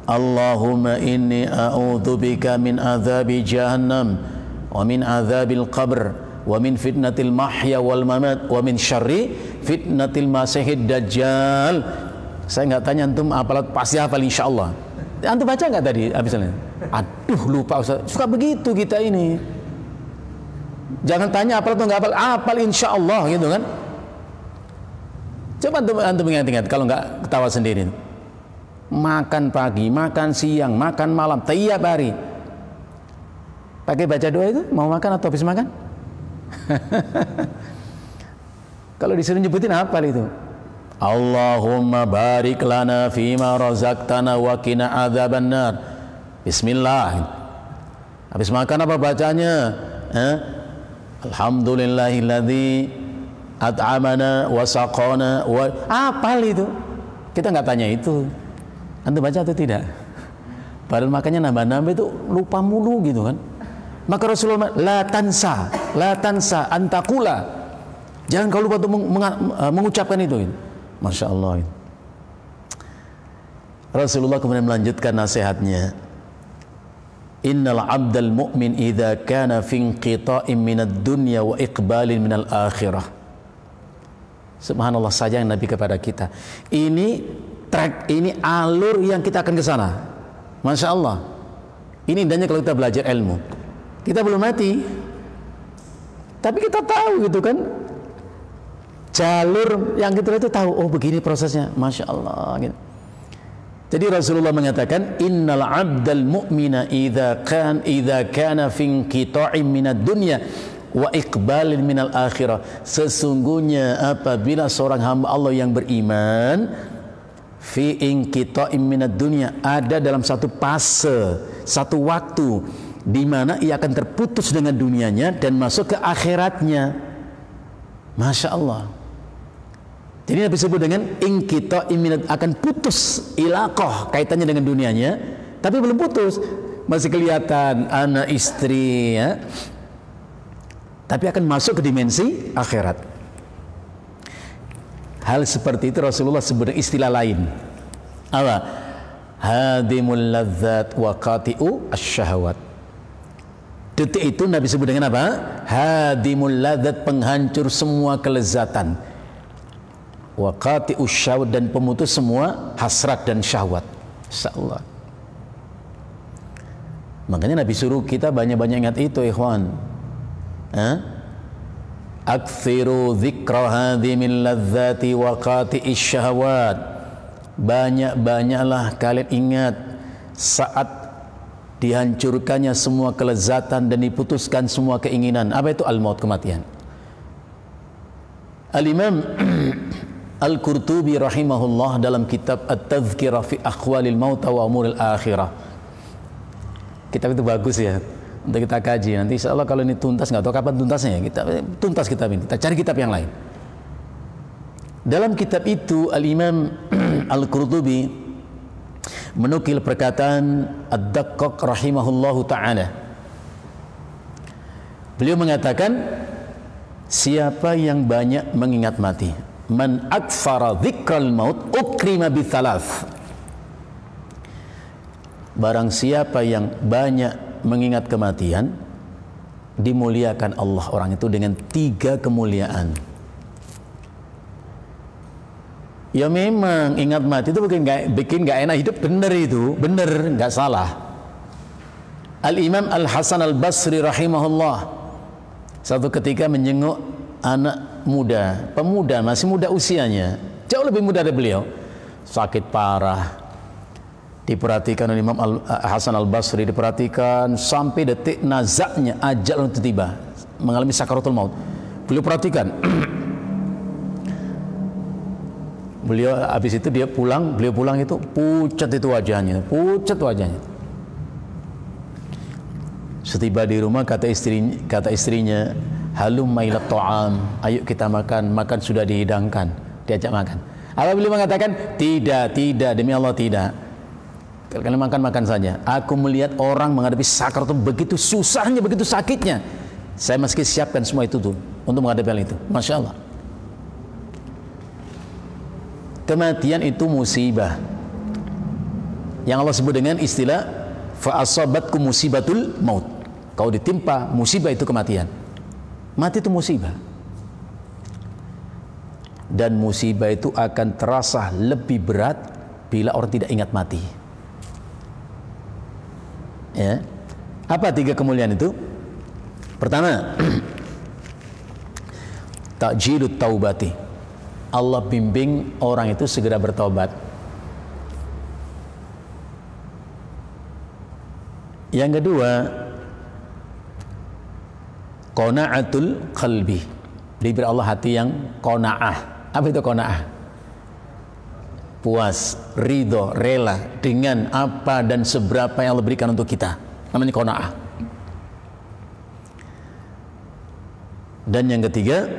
Allahumma inni a'udzubika min adzabi jahannam wa min adzabil qabr wa min fitnatil mahya wal mamat wa min syarri fitnatil masihid dajjal. Saya nggak tanya antum apalat, pasti hafal insyaallah. Antum baca nggak tadi habisnya? Aduh lupa Ustaz. Suka begitu kita ini. Jangan tanya apal atau nggak apal, apal insyaallah gitu kan. Coba antum ingat-ingat, kalau nggak ketawa sendiri. Makan pagi, makan siang, makan malam, tiap hari. Pakai baca doa itu, mau makan atau habis makan? Kalau disuruh nyebutin hafal itu. Allahumma barik lana fima razaqtana wa qina adzabannar. Bismillah. Habis makan apa bacanya? Alhamdulillahilladzi at'amana wa saqana wa, hafal itu. Kita nggak tanya itu. Antum baca atau tidak? Padahal makannya nambah-nambah itu lupa mulu gitu kan. Maka Rasulullah, la tansa antakula, jangan kau lupa untuk mengucapkan itu. Masya Allah. Rasulullah kemudian melanjutkan nasihatnya, innal abdal mu'min idza kana fi inqita'in minad dunya wa iqbalin minal akhirah. Subhanallah, sayang Nabi kepada kita. Ini track, ini alur yang kita akan ke sana. Masya Allah. Ini indahnya kalau kita belajar ilmu. Kita belum mati, tapi kita tahu gitu kan, jalur yang kita itu tahu. Oh begini prosesnya, Masya Allah gitu. Jadi Rasulullah mengatakan, innal 'abdal mu'mina idza kana fi inqita'in minad dunya wa iqbalin minal akhirah. Sesungguhnya apabila seorang hamba Allah yang beriman fi inqita'in minad dunya, ada dalam satu fase, satu waktu di mana ia akan terputus dengan dunianya dan masuk ke akhiratnya. Masya Allah. Jadi Nabi sebut dengan inqita'in minad, akan putus ilaqah, kaitannya dengan dunianya, tapi belum putus, masih kelihatan anak istri ya, tapi akan masuk ke dimensi akhirat. Hal seperti itu Rasulullah sebut istilah lain. Apa? Hadimul ladzat wa qati'u asyahawat. Detik itu Nabi sebut dengan apa? Hadimul ladzat, penghancur semua kelezatan. Wa qati'u syahwat, dan pemutus semua hasrat dan syahwat. Insyaallah. Makanya Nabi suruh kita banyak-banyak ingat itu, ikhwan. Aktsiru dzikra hadhimil ladzati wa qati'ish syahawat. Banyak-banyaklah kalian ingat saat dihancurkannya semua kelezatan dan diputuskan semua keinginan. Apa itu al-maut, kematian? Al-Imam Al-Qurtubi rahimahullah dalam kitab At-Tadhkirah fi Akhwalil Maut wa Umuril Akhirah. Kitab itu bagus ya, untuk kita kaji. Nanti insyaallah kalau ini tuntas, nggak tahu kapan tuntasnya, kita tuntas kitab ini, kita cari kitab yang lain. Dalam kitab itu Al-Imam Al-Qurtubi menukil perkataan Ad-Daqqaq rahimahullahu ta'ala. Beliau mengatakan, siapa yang banyak mengingat mati, man aktsara dzikral maut ukrima bitsalath. Barang siapa yang banyak mengingat kematian, dimuliakan Allah orang itu dengan 3 kemuliaan. Ya memang ingat mati itu bikin gak enak hidup, benar itu, benar, gak salah. Al-Imam Al-Hasan Al-Basri rahimahullah satu ketika menjenguk anak muda, pemuda, masih muda usianya, jauh lebih muda dari beliau, sakit parah. Diperhatikan oleh Imam Hasan Al-Basri, diperhatikan sampai detik nazaknya ajal itu tiba, mengalami sakaratul maut. Beliau perhatikan. Beliau habis itu beliau pulang itu pucat itu wajahnya, pucat wajahnya. Setiba di rumah kata istrinya, halum mailat ta'am, ayo kita makan, makan sudah dihidangkan, diajak makan. Apa beliau mengatakan? Tidak, demi Allah tidak. Kalian makan saja. Aku melihat orang menghadapi sakaratul begitu susahnya, begitu sakitnya. Saya masih siapkan semua itu tuh untuk menghadapi hal itu. Masya Allah. Kematian itu musibah yang Allah sebut dengan istilah fa asabatkum musibatul maut. Kau ditimpa musibah itu kematian. Mati itu musibah, dan musibah itu akan terasa lebih berat bila orang tidak ingat mati. Ya. Apa 3 kemuliaan itu? Pertama, ta'jilut taubati. Allah bimbing orang itu segera bertobat. Yang kedua, qana'atul qalbi. Diberi Allah hati yang qana'ah. Apa itu qana'ah? Puas, ridho, rela dengan apa dan seberapa yang Allah berikan untuk kita. Namanya qana'ah. Dan yang ketiga,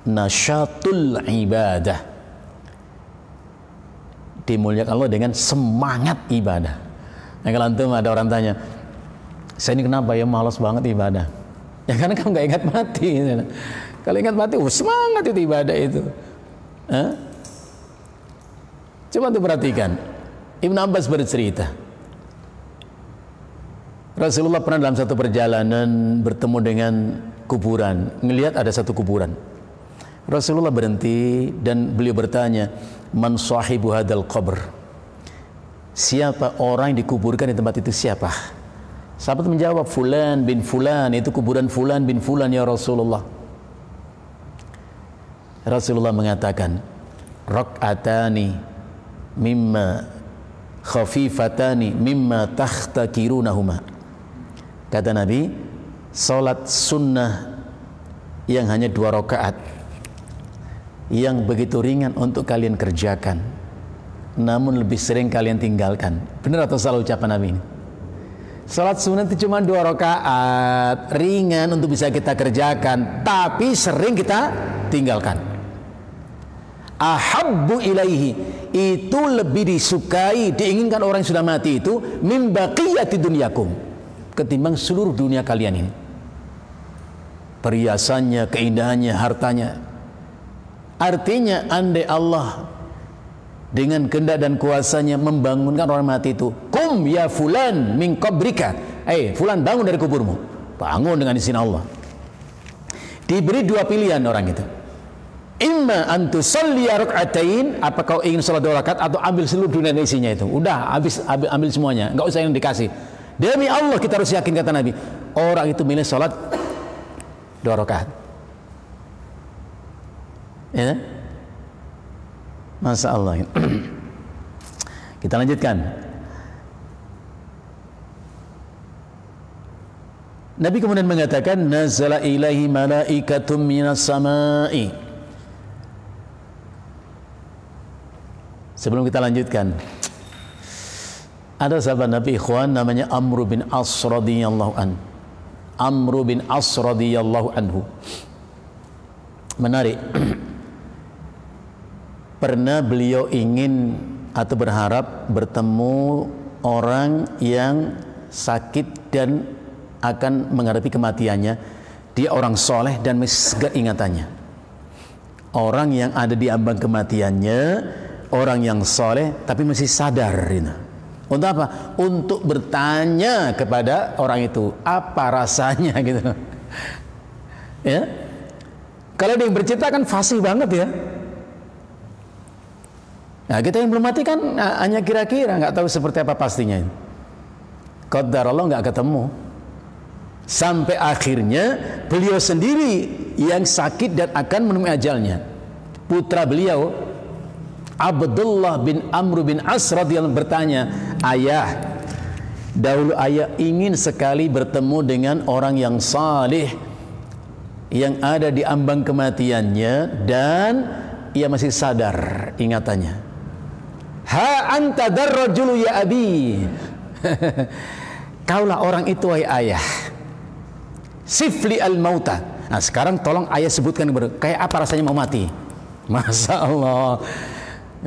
nasyatul ibadah. Dimuliakan Allah dengan semangat ibadah. Nah, kalau antum ada orang tanya, saya ini kenapa ya malas banget ibadah? Ya karena kamu nggak ingat mati. Kalau ingat mati, semangat itu ibadah itu. Coba untuk perhatikan. Ibn Abbas bercerita, Rasulullah pernah dalam satu perjalanan bertemu dengan kuburan, ngelihat ada satu kuburan. Rasulullah berhenti dan beliau bertanya, man sahibu hadal qabr? Siapa orang yang dikuburkan di tempat itu, siapa? Sahabat menjawab, fulan bin fulan, itu kuburan fulan bin fulan ya Rasulullah. Rasulullah mengatakan, rak'atani mimma khafifatani mimma takhtakirunahuma. Kata Nabi, salat sunnah yang hanya 2 rakaat yang begitu ringan untuk kalian kerjakan, namun lebih sering kalian tinggalkan. Benar atau salah ucapan Nabi ini? Salat sunnah itu cuma 2 rakaat, ringan untuk bisa kita kerjakan, tapi sering kita tinggalkan. Ahabbu ilaihi, itu lebih disukai, diinginkan orang yang sudah mati itu, min baqiyati dunyakum, ketimbang seluruh dunia kalian ini. Perhiasannya, keindahannya, hartanya. Artinya andai Allah dengan kehendak dan kuasanya membangunkan orang mati itu, kum ya fulan min qabrika, fulan bangun dari kuburmu, bangun dengan izin Allah. Diberi 2 pilihan orang itu, imma an tusalli rak'atain, apa kau ingin salat 2 rakaat, atau ambil seluruh dunia dan isinya itu, udah habis, ambil semuanya, enggak usah yang dikasih. Demi Allah kita harus yakin, kata Nabi, orang itu milih salat 2 rakaat. Ya, Masya Allah. Kita lanjutkan. Nabi kemudian mengatakan, nazala ilaihi malaikatum minas sama'i. Sebelum kita lanjutkan, ada sahabat Nabi ikhwan namanya Amr bin As radhiyallahu an. Amr bin As radhiyallahu anhu. Menarik. Pernah beliau ingin atau berharap bertemu orang yang sakit dan akan menghadapi kematiannya. Dia orang soleh dan masih segar ingatannya. Orang yang ada di ambang kematiannya, orang yang soleh tapi masih sadar. Untuk apa? Untuk bertanya kepada orang itu, apa rasanya gitu. Ya. Kalau dia yang bercerita kan fasih banget ya. Nah, kita yang belum mati kan hanya kira-kira, nggak tahu seperti apa pastinya. Qadar Allah nggak ketemu. Sampai akhirnya beliau sendiri yang sakit dan akan menemui ajalnya. Putra beliau Abdullah bin Amr bin As radhiyallahu bertanya, ayah, dahulu ayah ingin sekali bertemu dengan orang yang salih yang ada di ambang kematiannya dan ia masih sadar ingatannya. Ha anta darrajulu ya abi. Kaulah orang itu wahai ayah. Sifli al-mauta. Nah sekarang tolong ayah sebutkan kayak apa rasanya mau mati. Masya Allah.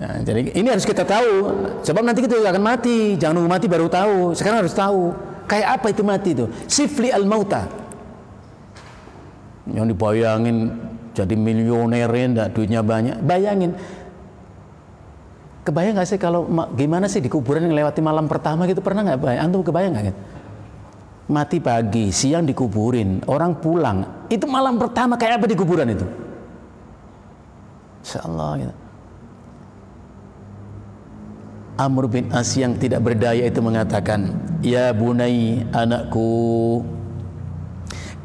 Nah, jadi ini harus kita tahu. Sebab nanti kita akan mati. Jangan nunggu mati baru tahu. Sekarang harus tahu kayak apa itu mati itu. Sifli al-mauta. Yang dibayangin jadi milioner, enggak, duitnya banyak. Bayangin. Kebayang nggak sih kalau gimana sih di kuburan yang lewati malam pertama gitu, pernah nggak bayang? Antum kebayang nggak? Gitu? Mati pagi, siang dikuburin, orang pulang, itu malam pertama kayak apa di kuburan itu? Insya Allah. Gitu. Amr bin As yang tidak berdaya itu mengatakan, ya bunai anakku,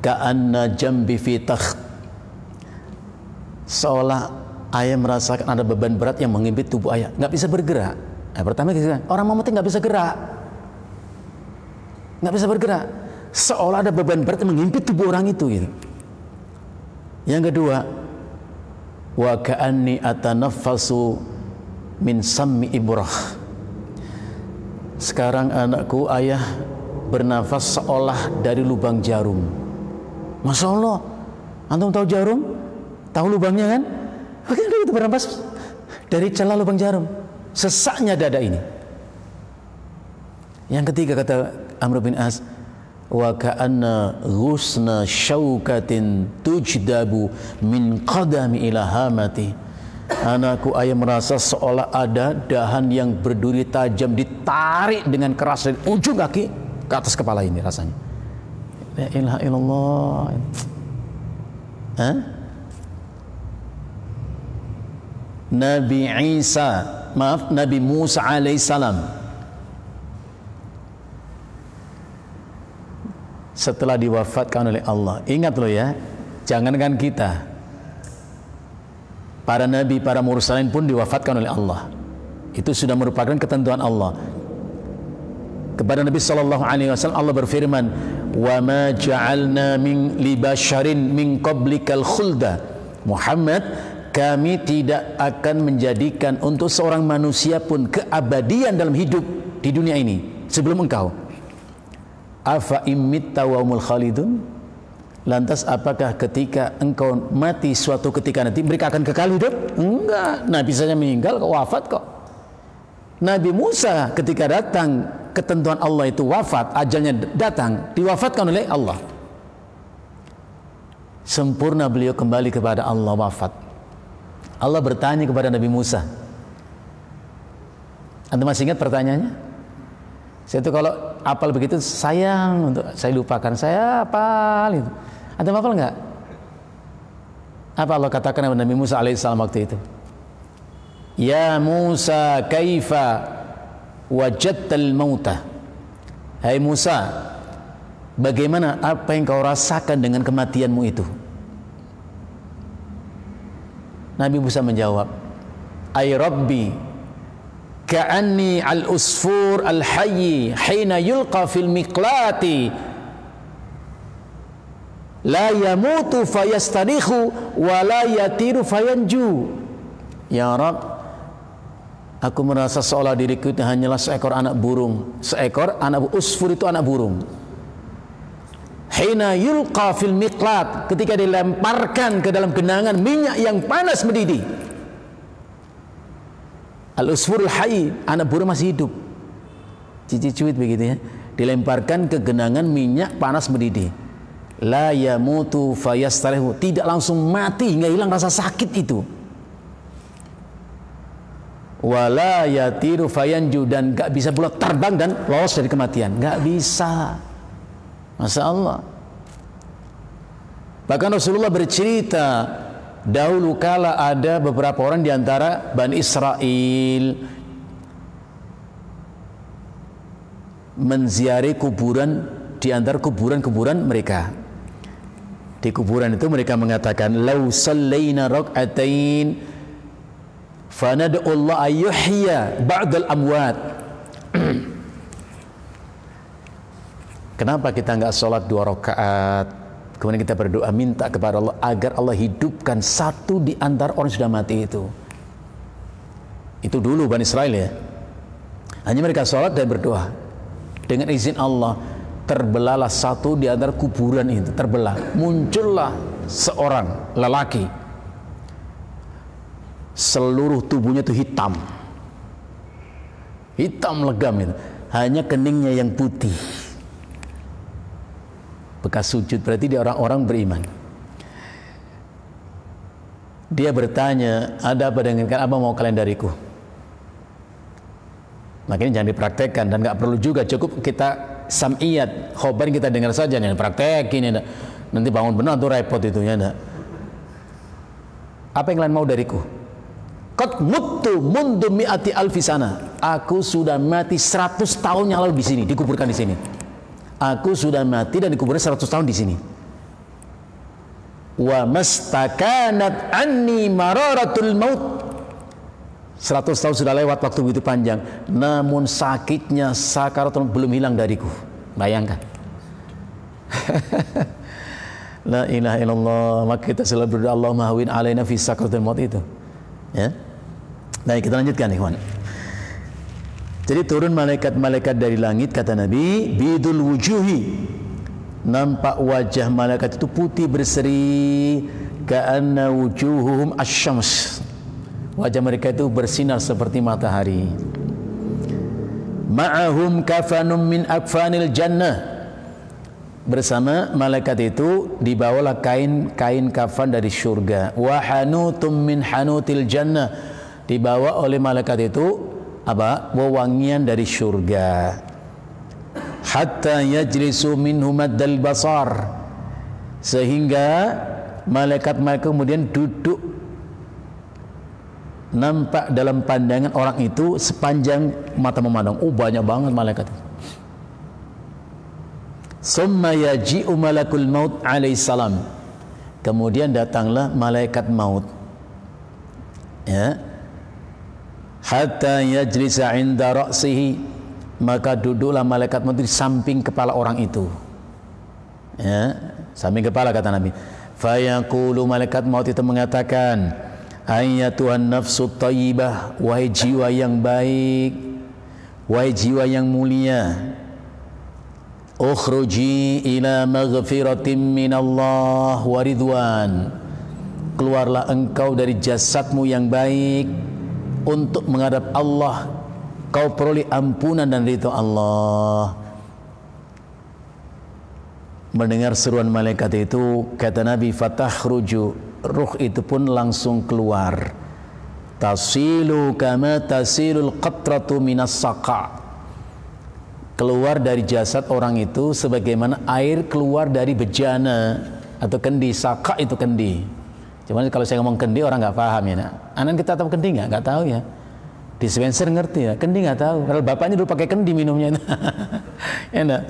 ka'anna jambi fi takht, seolah ayah merasakan ada beban berat yang mengimpit tubuh ayah, nggak bisa bergerak. Nah, pertama kita orang mau mati nggak bisa gerak, nggak bisa bergerak, seolah ada beban berat yang mengimpit tubuh orang itu. Gitu. Yang kedua, wa ka'anni atanaffasu min sammi ibrah. Sekarang anakku, ayah bernafas seolah dari lubang jarum. Masya Allah, antum tahu jarum, tahu lubangnya kan? Bagaimana itu bernafas dari celah lubang jarum, sesaknya dada ini. Yang ketiga kata Amr bin As, wa ka'anna ghusna syaukatin tujdabu min qadami ila hamati. Anakku, ayah merasa seolah ada dahan yang berduri tajam ditarik dengan keras dari ujung kaki ke atas kepala ini rasanya. La ilaha illallah. Hah? Nabi Nabi Musa alaihissalam setelah diwafatkan oleh Allah. Ingat loh ya, jangankan kita, para nabi, para mursalin pun diwafatkan oleh Allah. Itu sudah merupakan ketentuan Allah. Kepada Nabi sallallahu alaihi wasallam Allah berfirman, "Wa ma ja'alna min libasharin min qablikal khulda." Muhammad, kami tidak akan menjadikan untuk seorang manusia pun keabadian dalam hidup di dunia ini sebelum engkau. Afa imitta wa humul khalidun? Lantas apakah ketika engkau mati suatu ketika nanti mereka akan kekal hidup? Enggak, Nabi saja meninggal kok wafat kok. Nabi Musa ketika datang ketentuan Allah itu wafat, ajalnya datang, diwafatkan oleh Allah. Sempurna beliau kembali kepada Allah wafat. Allah bertanya kepada Nabi Musa. Anda masih ingat pertanyaannya? Saya itu kalau apal begitu sayang untuk saya lupakan, saya apal itu. Anda hafal enggak? Apa Allah katakan kepada Nabi Musa alaihissalam waktu itu? Ya Musa, kaifa wajadtal mauta? Hai Musa, bagaimana apa yang kau rasakan dengan kematianmu itu? Nabi Musa menjawab, ay Rabbi, ka'anni al-usfur al-hayyi hina yulqa fil miqlati la yamutu fayastarihu wa la yatiru fayanju. Ya Rabb, aku merasa seolah diriku itu hanyalah seekor anak burung. Seekor anak usfur itu anak burung. Hina yulqa fil miqlat, ketika dilemparkan ke dalam genangan minyak yang panas mendidih. Al-usfurul hayy, anak burung masih hidup. Cici-cuit begitu ya. Dilemparkan ke genangan minyak panas mendidih. La yamutu fayastarihu, tidak langsung mati hingga hilang rasa sakit itu. Wala yatiru fayanju, dan gak bisa pula terbang dan lolos dari kematian, gak bisa. Masya Allah. Bahkan Rasulullah bercerita, dahulu kala ada beberapa orang di antara Bani Israel menziarahi kuburan di antara kuburan-kuburan mereka. Di kuburan itu mereka mengatakan, "Lau sallaina rak'atain fanad'u Allah ayyuhya ba'dal amwat." Kenapa kita enggak sholat 2 rakaat, kemudian kita berdoa minta kepada Allah agar Allah hidupkan satu di antara orang yang sudah mati itu? Itu dulu Bani Israel ya. Hanya mereka sholat dan berdoa. Dengan izin Allah, terbelahlah satu di antara kuburan itu, terbelah. Muncullah seorang lelaki. Seluruh tubuhnya itu hitam. Hitam legam itu. Hanya keningnya yang putih. Bekas sujud, berarti dia orang-orang beriman. Dia bertanya, ada apa dengan kalian, apa mau kalian dariku? Makanya jangan dipraktekkan, dan gak perlu juga, cukup kita sam'iyat, khobar kita dengar saja, jangan praktekin ya, nanti bangun benar tuh repot itu ya. Apa yang kalian mau dariku? Qad muttu mundu mi'ati alfi sana, aku sudah mati 100 tahun yang lalu di sini, dikuburkan di sini. Aku sudah mati dan dikuburkan 100 tahun di sini. Wa mastakanat anni mararatul maut. 100 tahun sudah lewat, waktu begitu panjang, namun sakitnya sakaratul belum hilang dariku. Bayangkan. La ilaha illallah. Maka kita selalu berdoa, Allahumma hawin alaina fi sakaratul maut itu. Ya. Baik, kita lanjutkan ikhwan. Jadi turun malaikat-malaikat dari langit, kata Nabi, bidul wujuhi, nampak wajah malaikat itu putih berseri, ka'anna wujuhuhum asyams, wajah mereka itu bersinar seperti matahari. Ma'ahum kafanum min akfanil jannah, bersama malaikat itu dibawalah kain kafan dari syurga. Wa hanutum min hanutil jannah, dibawa oleh malaikat itu apa? Wewangian dari syurga. Hatta yajlisu minhu maddal basar, sehingga malaikat-malaikat kemudian duduk nampak dalam pandangan orang itu sepanjang mata memandang. Oh, banyak banget malaikat. Summa yaji'u malakul maut alaihissalam, kemudian datanglah malaikat maut, ya, hatta yajlisa 'inda ra'sihi, maka duduklah malaikat maut di samping kepala orang itu. Ya, samping kepala kata Nabi. Fayaqulu, malaikat maut itu mengatakan, ayyatuhan nafsu thayyibah, wahai jiwa yang baik, wahai jiwa yang mulia, ukhruji ila maghfiratin minallah wa ridwan, keluarlah engkau dari jasadmu yang baik untuk menghadap Allah, kau peroleh ampunan dan ridha Allah. Mendengar seruan malaikat itu, kata Nabi, fatakhruju, ruh itu pun langsung keluar. Tasilu kama tasilul qatratu minas saqa, keluar dari jasad orang itu sebagaimana air keluar dari bejana atau kendi. Saqa itu kendi. Cuman kalau saya ngomong kendi orang nggak paham ya. Nak. Anak kita tahu kendi nggak? Nggak tahu ya. Dispenser ngerti ya, kendi nggak tahu. Kalau bapaknya dulu pakai kendi minumnya. Ya enggak?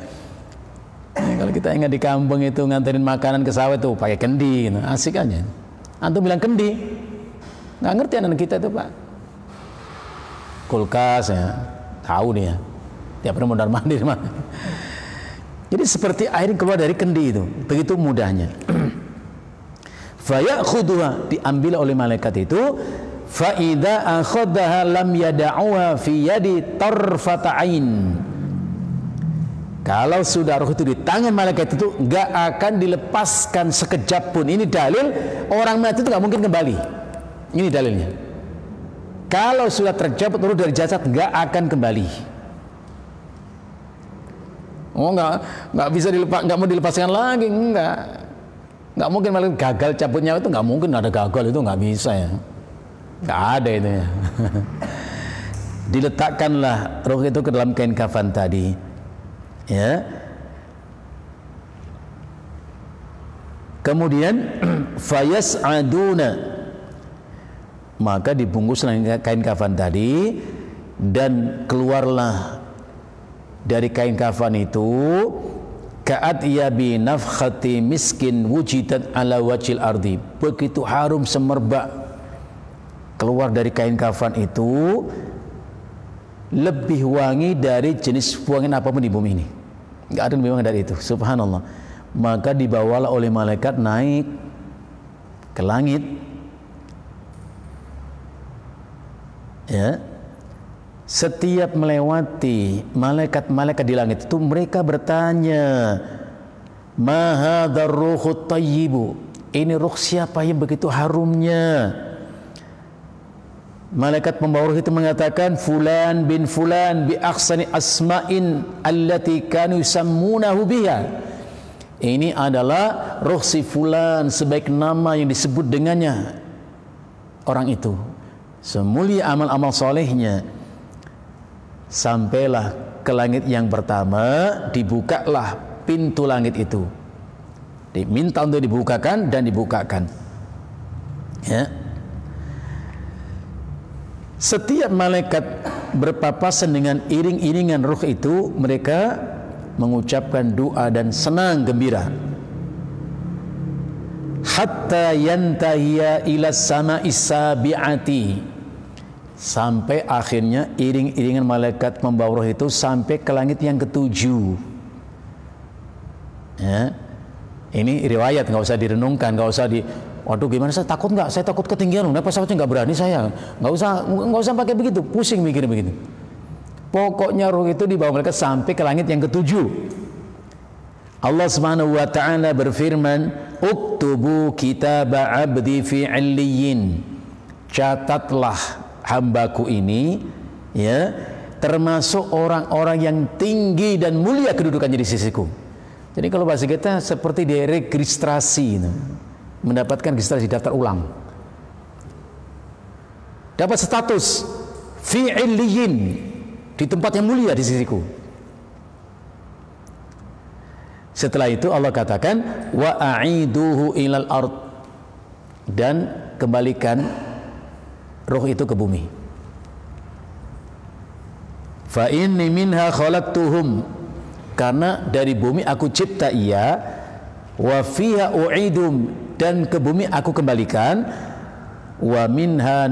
Ya, kalau kita ingat di kampung itu nganterin makanan ke sawah itu pakai kendi, gitu. Asik aja. Antum bilang kendi, nggak ngerti anak kita itu pak. Kulkas ya, tahu dia. Tiap hari mondar mandir mah. Jadi seperti air keluar dari kendi itu, begitu mudahnya. Fayakhudhuha, diambil oleh malaikat itu. Fa idza akhadhaha lam yada'uha fi yadi tarfata ain. Kalau sudah roh itu di tangan malaikat itu, nggak akan dilepaskan sekejap pun. Ini dalil orang mati itu nggak mungkin kembali. Ini dalilnya. Kalau sudah terjabut roh dari jasad, nggak akan kembali. Oh, nggak bisa dilepas, nggak mau dilepaskan lagi, nggak mungkin. Malaikat gagal cabut nyawa itu nggak mungkin, ada gagal itu nggak bisa ya, nggak ada itu ya. Diletakkanlah roh itu ke dalam kain kafan tadi. Ya. Kemudian fayas'aduna, maka dibungkuslah kain kafan tadi dan keluarlah dari kain kafan itu ka'atyabi nafkhati miskin wujidat ala wajhil ardi, begitu harum semerbak keluar dari kain kafan itu, lebih wangi dari jenis wangian apapun di bumi ini. Nggak ada yang lebih wangi dari itu. Subhanallah. Maka dibawalah oleh malaikat naik ke langit. Ya. Setiap melewati malaikat-malaikat di langit itu, mereka bertanya, ma hadzal ruhut thayyibu, ini ruh siapa yang begitu harumnya? Malaikat pembawa ruh itu mengatakan, fulan bin fulan bi ahsani asma'in allati kanu yusammunahu biha. Ini adalah ruh si fulan, sebaik nama yang disebut dengannya orang itu, semulia amal-amal solehnya. Sampailah ke langit yang pertama, dibukalah pintu langit itu, diminta untuk dibukakan dan dibukakan. Ya. Setiap malaikat berpapasan dengan iring-iringan ruh itu, mereka mengucapkan doa dan senang gembira. Hatta yantahiya ila sama'is sabi'ati, sampai akhirnya iring-iringan malaikat membawa roh itu sampai ke langit yang ketujuh. Ya. Ini riwayat, nggak usah direnungkan, nggak usah di, waduh gimana, saya takut nggak? Saya takut ketinggian, nah pesawatnya nggak berani saya. Nggak usah pakai begitu, pusing mikir begitu. Pokoknya roh itu dibawa malaikat sampai ke langit yang ketujuh. Allah Subhanahu wa taala berfirman, "Uktubu kitaba 'abdi fi 'illiyin." Catatlah hambaku ini, ya, termasuk orang-orang yang tinggi dan mulia kedudukannya di sisiku. Jadi kalau bahasa kita seperti diregistrasi, mendapatkan registrasi daftar ulang, dapat status fi 'illiyin, di tempat yang mulia di sisiku. Setelah itu Allah katakan, wa a'iduhu ilal ard, dan kembalikan roh itu ke bumi. Fa inni minha khalaqtuhum, karena dari bumi aku cipta ia, wa fiha u'idum, dan ke bumi aku kembalikan, wa minha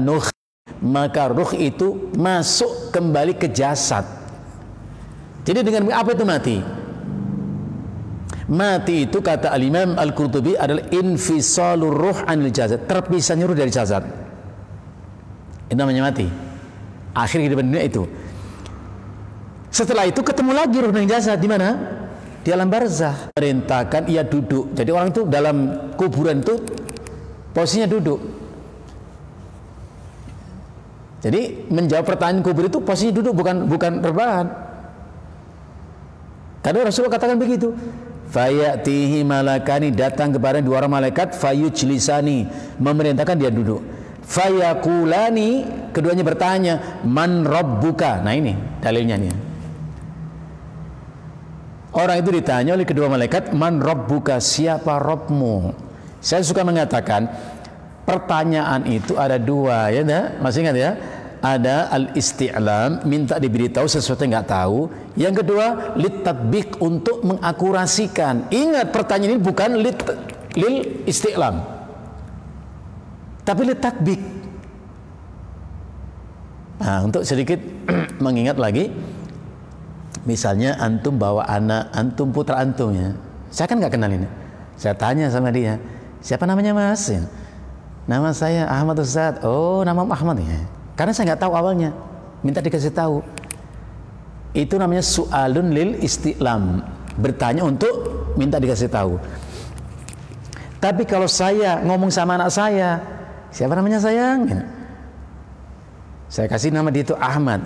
maka ruh itu masuk kembali ke jasad. Jadi dengan apa itu mati? Mati itu kata Al-Imam Al-Qurtubi adalah infisalur ruh anil jasad, terpisahnya ruh dari jasad. Itu namanya mati. Akhir kehidupan dunia itu. Setelah itu ketemu lagi ruh dan jasad di mana? Di alam barzah. Perintahkan ia duduk. Jadi orang itu dalam kuburan itu posisinya duduk. Jadi menjawab pertanyaan kubur itu posisinya duduk, bukan rebahan. Karena Rasulullah katakan begitu. Fayatihi malakani, datang kepada dua orang malaikat, fayujlisani, memerintahkan dia duduk. Fayakulani, keduanya bertanya, man rabbuka. Nah ini dalilnya nih. Orang itu ditanya oleh kedua malaikat, man rabbuka, siapa Rabbmu? Saya suka mengatakan pertanyaan itu ada dua, ya, masih ingat ya? Ada al-isti'lam, minta diberitahu sesuatu yang nggak tahu. Yang kedua, litatbiq, untuk mengakurasikan. Ingat, pertanyaan ini bukan lil isti'lam, tapi litatbiq. Nah, untuk sedikit mengingat lagi, misalnya antum bawa anak antum, putra antum ya. Saya kan nggak kenal ini. Saya tanya sama dia, siapa namanya Mas? Nama saya Ahmad Ustaz. Oh, nama Ahmad ya. Karena saya nggak tahu awalnya, minta dikasih tahu. Itu namanya su'alun lil isti'lam, bertanya untuk minta dikasih tahu. Tapi kalau saya ngomong sama anak saya, siapa namanya sayang? Saya kasih nama dia itu Ahmad.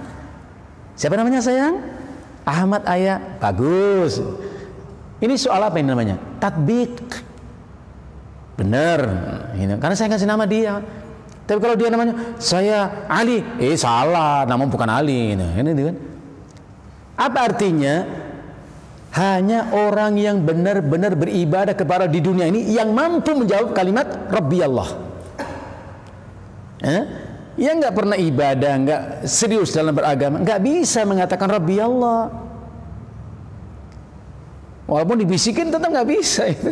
Siapa namanya sayang? Ahmad ayah. Bagus. Ini soal apa ini namanya? Tatbik. Benar. Karena saya kasih nama dia. Tapi kalau dia namanya saya Ali, salah, nama bukan Ali. Nah, ini kan. Apa artinya? Hanya orang yang benar-benar beribadah kepada di dunia ini yang mampu menjawab kalimat Rabbi Allah. Yang nggak pernah ibadah, nggak serius dalam beragama, nggak bisa mengatakan Rabbi Allah. Walaupun dibisikin tetap nggak bisa itu.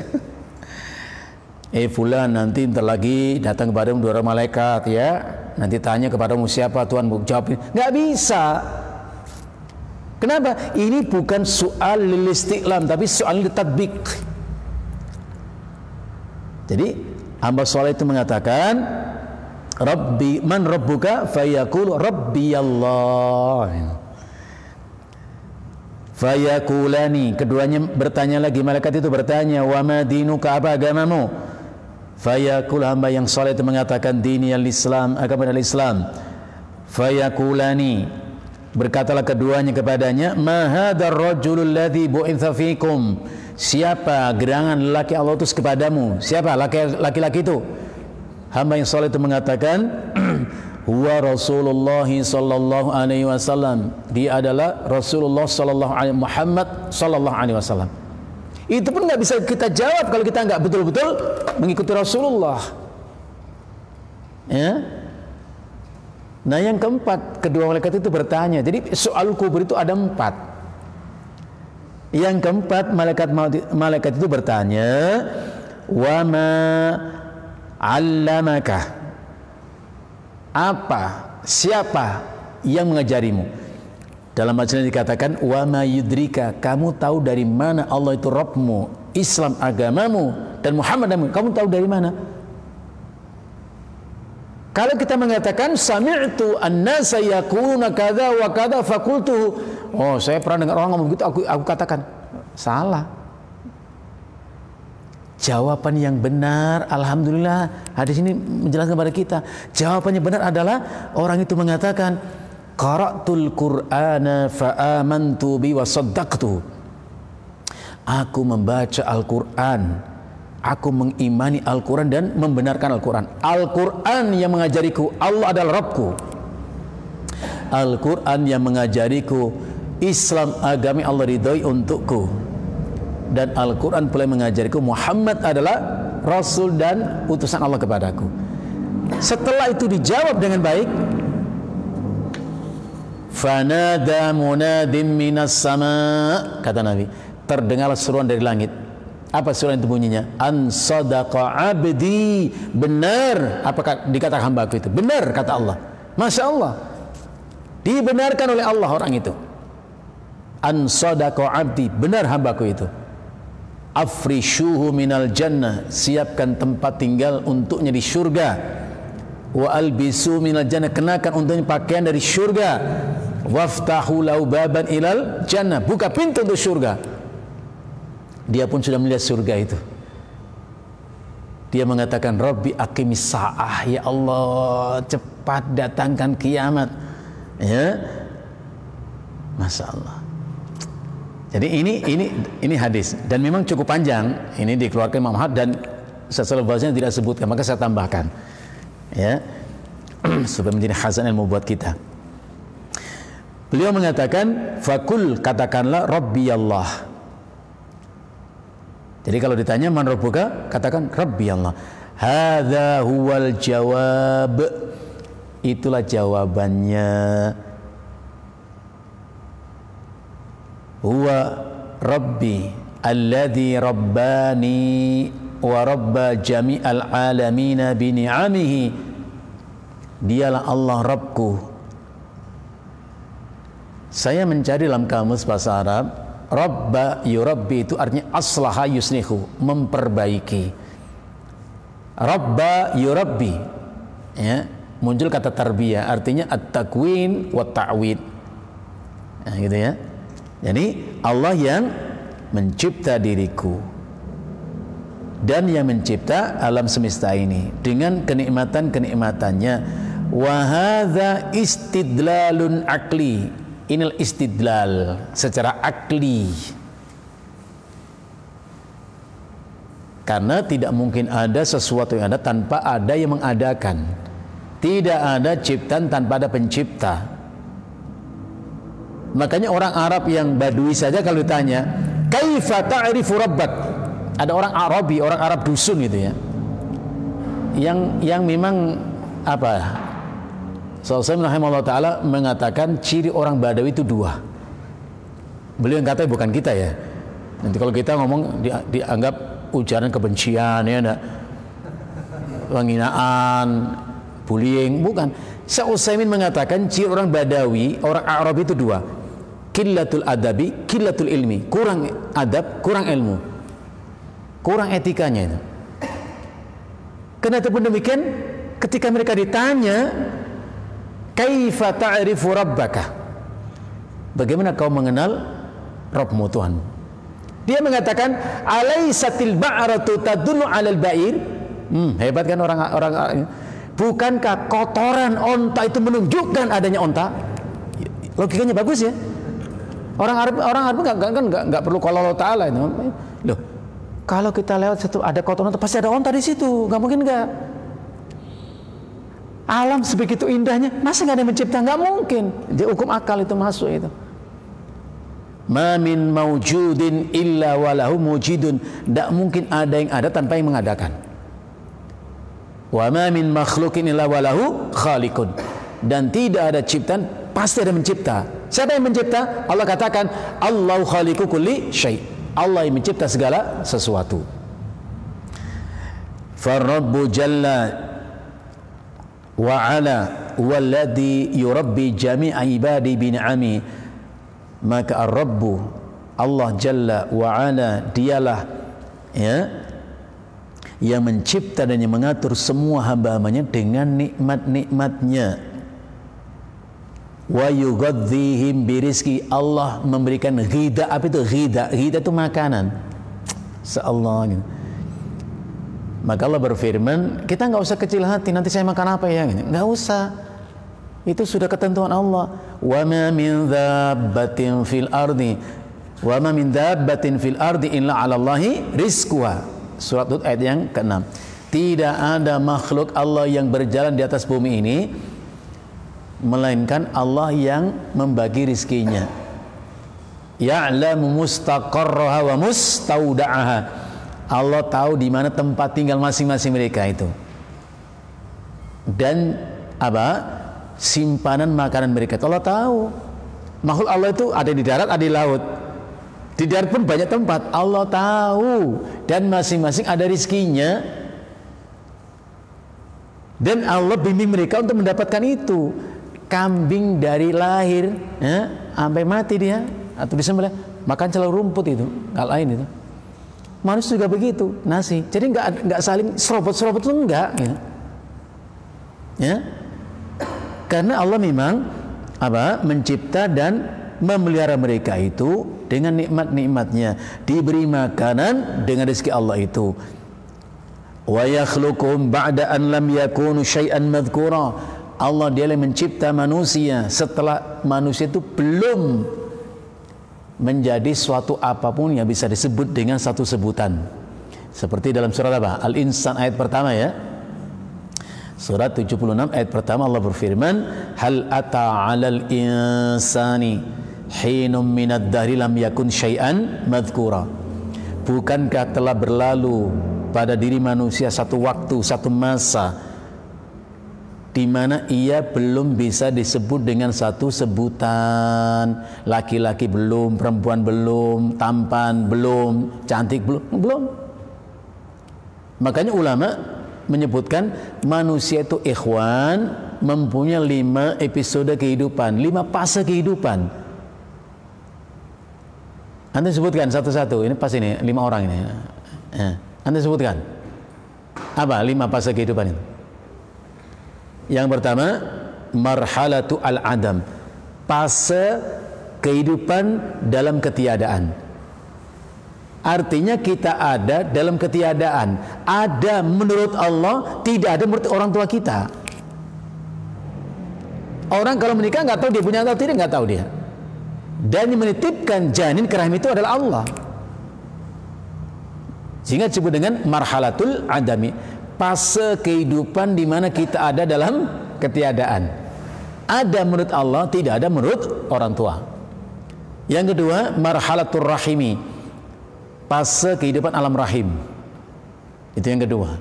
Fulan, nanti ntar lagi datang kepadamu dua orang malaikat ya, nanti tanya kepadamu siapa Tuhanmu, jawab. Nggak bisa. Kenapa? Ini bukan soal lil isti'lam, tapi soal litatbiq. Jadi hamba soleh itu mengatakan, Rabbi, man rabbuka? Fayaqulu Rabbi Allah. Fayakulani, keduanya bertanya lagi, malaikat itu bertanya, wa ma dinuka, apa agamamu? Fayaqul, hamba yang saleh itu mengatakan, dini al-Islam, agama al-Islam. Fayakulani, berkatalah keduanya kepadanya, ma hadzal rajulul ladzi bu'itsa fikum? Siapa gerangan laki Allah utus kepadamu? Siapa laki-laki itu? Hamba yang saleh itu mengatakan, huwa Rasulullah sallallahu alaihi wasallam. Dia adalah Rasulullah sallallahu alaihi Muhammad sallallahu alaihi wasallam. Itu pun nggak bisa kita jawab kalau kita nggak betul-betul mengikuti Rasulullah. Ya. Nah, yang keempat, kedua malaikat itu bertanya. Jadi soal kubur itu ada 4. Yang keempat, malaikat itu bertanya, wa ma 'allamaka? Apa, siapa yang mengajarimu? Dalam majelis dikatakan, wa ma yudrika, kamu tahu dari mana Allah itu Rabbmu, Islam agamamu, dan Muhammad agamamu, kamu tahu dari mana? Kalau kita mengatakan sami'tu an-nasa yaquluna kadza wa kadza faqultu, oh saya pernah dengar orang ngomong begitu, aku katakan, salah. Jawaban yang benar, alhamdulillah, hadis ini menjelaskan kepada kita. Jawabannya benar adalah orang itu mengatakan, qara'tul Qur'ana fa amantu bi wa saddaqtu. Aku membaca Al-Qur'an, aku mengimani Al-Quran dan membenarkan Al-Quran. Al-Quran yang mengajariku Allah adalah Rabbku. Al-Quran yang mengajariku Islam agama Allah ridhoi untukku. Dan Al-Quran pula mengajariku Muhammad adalah Rasul dan utusan Allah kepadaku. Setelah itu dijawab dengan baik, fanada munadim minas sama, kata Nabi, terdengarlah seruan dari langit. Apa surat itu bunyinya? An sadaqa abdi, benar apakah dikatakan hambaku itu? Benar kata Allah. Masya Allah, dibenarkan oleh Allah orang itu. An sadaqa abdi, benar hambaku itu. Afrishuhu minal jannah, siapkan tempat tinggal untuknya di surga. Wa albisu minal jannah, kenakan untuknya pakaian dari surga. Waftahu lahu baban ilal jannah, buka pintu untuk surga. Dia pun sudah melihat surga itu. Dia mengatakan, Rabbi aqimis sa'ah, ya Allah, cepat datangkan kiamat. Ya, Masya Allah. Jadi ini hadis, dan memang cukup panjang. Ini dikeluarkan Imam Ahmad dan sesuatu bahasanya tidak sebutkan, maka saya tambahkan, ya, supaya menjadi khazan ilmu buat kita. Beliau mengatakan, fakul, katakanlah Rabbi Allah. Jadi kalau ditanya man rabbuka, katakan Rabbi Allah. Hadza huwal jawab, itulah jawabannya. Huwa Rabbi alladhi rabbani wa rabba jami'al alamina bini'amihi. Dialah Allah Rabbku. Saya mencari dalam kamus bahasa Arab, Rabba yurabbi itu artinya aslaha yuslihu, memperbaiki. Rabba yurabbi, ya, muncul kata tarbiyah, artinya at-takwin wa ta'wid. Nah, gitu ya. Jadi Allah yang mencipta diriku dan yang mencipta alam semesta ini dengan kenikmatan-kenikmatannya. Wa hadza istidlalun akli, inal istidlal secara akli, karena tidak mungkin ada sesuatu yang ada tanpa ada yang mengadakan. Tidak ada ciptaan tanpa ada pencipta. Makanya orang Arab yang Badui saja kalau ditanya, kaifa ta'rifu rabbak? Ada orang Arabi, orang Arab dusun gitu ya, yang memang apa? Sallallahu rahimahullah ta'ala mengatakan ciri orang Badawi itu dua. Beliau yang kata bukan kita ya. Nanti kalau kita ngomong dianggap ujaran kebencian ya, ada penghinaan, bullying, bukan. Syekh Utsaimin mengatakan ciri orang Badawi, orang Arab itu dua. Qillatul adabi, qillatul ilmi. Kurang adab, kurang ilmu, kurang etikanya itu. Kenapa pun demikian, ketika mereka ditanya, kaifa ta'rifu rabbaka? Bagaimana kau mengenal Rabbmu, Tuhan? Dia mengatakan, alaisatil ba'ratu tadullu 'alal ba'ir? Hebat kan orang. Bukankah kotoran onta itu menunjukkan adanya onta? Logikanya bagus ya. Orang Arab nggak perlu kalau Allah Taala itu. Loh, kalau kita lewat situ ada kotoran onta, pasti ada onta di situ. Nggak mungkin nggak. Alam sebegitu indahnya, masa nggak ada yang mencipta? Nggak mungkin. Di hukum akal itu masuk itu. Ma min maujudin illa walahu mujidun. Nggak mungkin ada yang ada tanpa yang mengadakan. Wa ma min makhluqin illa walahu khaliqun. Dan tidak ada ciptaan, pasti ada mencipta. Siapa yang mencipta? Allah katakan, Allahu khaliqu kulli syai'. Allah yang mencipta segala sesuatu. Farabbu jalla wa ala walladhi yurabbi jami'a ibadi bin'ami. Maka ar-rabbu, Allah jalla wa ala, dialah ya yang mencipta dan yang mengatur semua hamba-hambanya dengan nikmat-nikmatnya. Wa yughadzihim birizki, Allah memberikan ghidha. Apa itu ghidha? Ghidha itu makanan. Seallah gitu. Maka Allah berfirman, kita nggak usah kecil hati, nanti saya makan apa ya? Nggak usah. Itu sudah ketentuan Allah. Wa ma min dabbatin fil ardi illa 'ala Allahi rizquha. Surat Hud ayat yang ke-6. Tidak ada makhluk Allah yang berjalan di atas bumi ini melainkan Allah yang membagi rizkinya. Ya'lamu mustaqarraha wa mustauda'aha. Allah tahu di mana tempat tinggal masing-masing mereka itu. Dan apa? Simpanan makanan mereka. Allah tahu. Makhluk Allah itu ada di darat, ada di laut. Di darat pun banyak tempat. Allah tahu. Dan masing-masing ada rizkinya. Dan Allah bimbing mereka untuk mendapatkan itu. kambing dari lahir sampai mati dia atau disembelih makan celur rumput itu, nggak lain itu. Manusia juga begitu, nasi. Jadi nggak saling serobot-serobot itu enggak, gitu. Ya, karena Allah memang mencipta dan memelihara mereka itu dengan nikmat-nikmatnya, diberi makanan dengan rezeki Allah itu. Wa yakhluquhum ba'da an lam yakunu syai'an madhkura. Allah dia yang mencipta manusia setelah manusia itu belum menjadi suatu apapun yang bisa disebut dengan satu sebutan. Seperti dalam surat apa? Al-Insan ayat pertama ya. Surat 76 ayat pertama Allah berfirman, hal ata 'alal insani hinum minad dahri lam yakun syai'an madhkura. Bukankah telah berlalu pada diri manusia satu waktu, satu masa di mana ia belum bisa disebut dengan satu sebutan. Laki-laki belum, perempuan belum, tampan belum, cantik belum. Makanya ulama menyebutkan manusia itu ikhwan mempunyai 5 episode kehidupan, 5 fase kehidupan. Anda sebutkan satu-satu, ini pas ini 5 orang ini. Anda sebutkan apa 5 fase kehidupan itu? Yang pertama, marhalatu al-adam, fase kehidupan dalam ketiadaan. Artinya kita ada dalam ketiadaan, ada menurut Allah, tidak ada menurut orang tua kita. Orang kalau menikah nggak tahu dia punya atau tidak, nggak tahu dia. Dan yang menitipkan janin ke rahim itu adalah Allah. Sehingga disebut dengan marhalatul adami, fase kehidupan di mana kita ada dalam ketiadaan. Ada menurut Allah, tidak ada menurut orang tua. Yang kedua, marhalatul rahimi, fase kehidupan alam rahim. Itu yang kedua.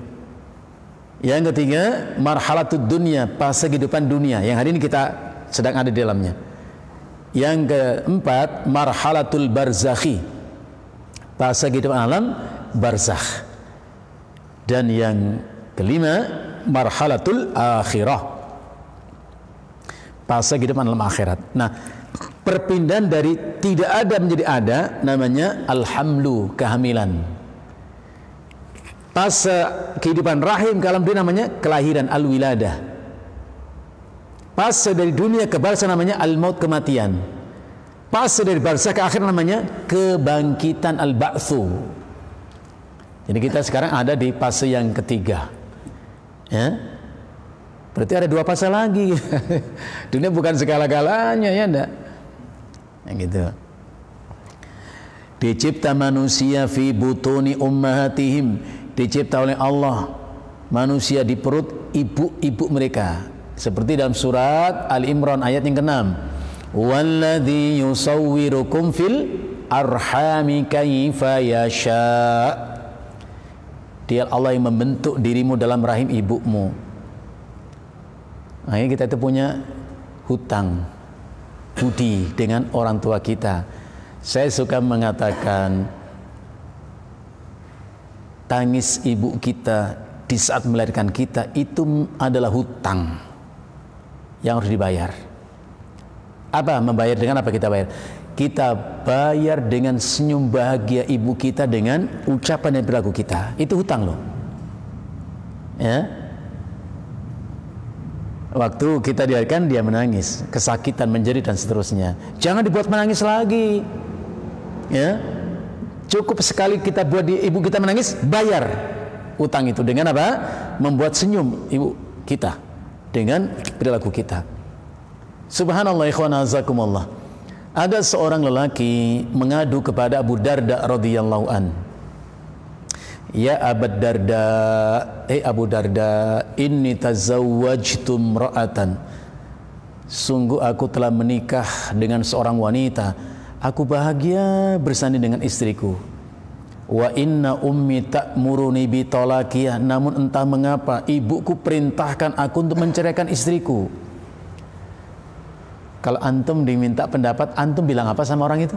Yang ketiga, marhalatud dunia, fase kehidupan dunia yang hari ini kita sedang ada di dalamnya. Yang keempat, marhalatul barzakhi, fase kehidupan alam barzakh. Dan yang kelima, marhalatul akhirah, fase kehidupan alam akhirat. Nah, perpindahan dari tidak ada menjadi ada namanya alhamlu, kehamilan. Fase kehidupan rahim ke alam dunia namanya kelahiran, al-wiladah. Fase dari dunia ke barzakh namanya al-maut, kematian. Fase dari barzakh ke akhir namanya kebangkitan, al-ba'tsu. Jadi kita sekarang ada di fase yang ketiga. Ya. Berarti ada 2 fase lagi. Dunia bukan segala-galanya, ya enggak? Yang gitu. Dicipta manusia fi butuni ummahatihim, dicipta oleh Allah manusia di perut ibu-ibu mereka. Seperti dalam surat Al-Imran ayat yang ke-6. Walladzi yusawwirukum fil arhami kaifa yasha. Dia Allah yang membentuk dirimu dalam rahim ibumu. Akhirnya kita itu punya hutang budi dengan orang tua kita. Saya suka mengatakan tangis ibu kita di saat melahirkan kita itu adalah hutang yang harus dibayar. Apa membayar? Dengan apa kita bayar? Kita bayar dengan senyum bahagia ibu kita, dengan ucapan dan perilaku kita. Itu hutang loh. Ya. Waktu kita dilahirkan dia menangis, kesakitan, menjerit dan seterusnya. Jangan dibuat menangis lagi. Ya. Cukup sekali kita buat ibu kita menangis, bayar hutang itu dengan apa? Membuat senyum ibu kita dengan perilaku kita. Subhanallah, ikhwan azakumullah. Ada seorang lelaki mengadu kepada Abu Darda radhiyallahu an. Ya Abu Darda, Abu Darda, inni tazawwajtu imra'atan. Sungguh aku telah menikah dengan seorang wanita. Aku bahagia bersanding dengan istriku. Wa inna ummi ta'muruni bi talaqiyah. Namun entah mengapa ibuku perintahkan aku untuk menceraikan istriku. Kalau antum diminta pendapat, antum bilang apa sama orang itu?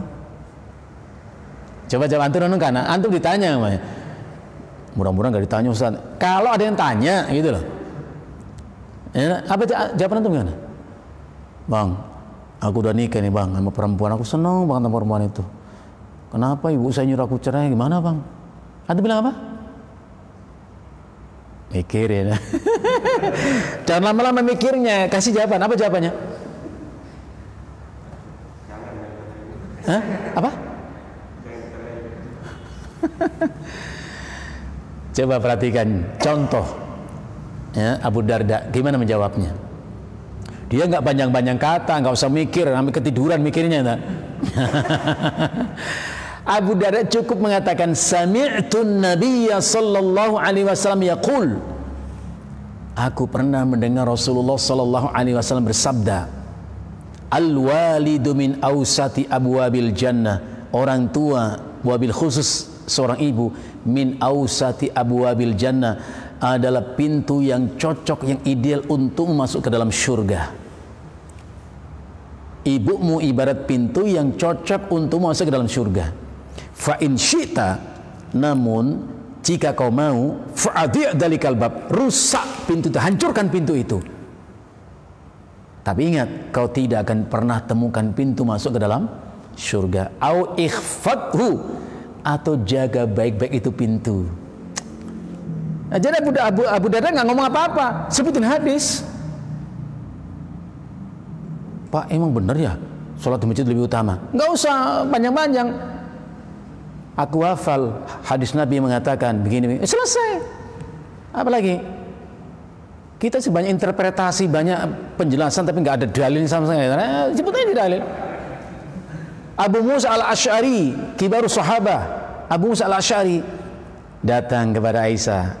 Coba antum renungkan. Antum ditanya namanya. Mudah-mudahan gak ditanya Ustaz. Kalau ada yang tanya gitu loh. Ya, apa jawaban antum gimana? Bang, aku udah nikah nih bang sama perempuan, aku seneng banget sama perempuan itu. Kenapa ibu saya nyuruh aku cerai? Gimana bang? Anda bilang apa? Mikirin. Jangan lama-lama mikirnya, kasih jawaban. Apa jawabannya? Hah? Apa? Coba perhatikan contoh ya, Abu Darda gimana menjawabnya. Dia nggak panjang-panjang kata, nggak usah mikir, sampai ketiduran mikirnya. Abu Darda cukup mengatakan sami'tun nabiyya sallallahu alaihi wasallam yaqul, aku pernah mendengar Rasulullah sallallahu alaihi wasallam bersabda, al walidu min awsati abwabil jannah, orang tua, wabil khusus seorang ibu, min awsati abwabil jannah, adalah pintu yang cocok, yang ideal untuk masuk ke dalam syurga. Ibumu ibarat pintu yang cocok untuk masuk ke dalam syurga. Fa in syi'ta, namun jika kau mau, fa'adhi' dalikal bab, rusak pintu itu, hancurkan pintu itu. Tapi ingat, kau tidak akan pernah temukan pintu masuk ke dalam syurga. Au ikhfadhu, atau jaga baik-baik itu pintu. Nah, jadi Abu Darda nggak ngomong apa-apa, sebutin hadis. Pak, emang benar ya sholat di masjid lebih utama? Nggak usah panjang-panjang. Aku hafal hadis Nabi mengatakan begini, selesai. Apalagi kita sih banyak interpretasi, banyak penjelasan, tapi nggak ada dalil sama sekali. Sebut aja dalil. Abu Musa al-Asy'ari, kibaru sahabah, Abu Musa al-Asy'ari datang kepada Aisyah,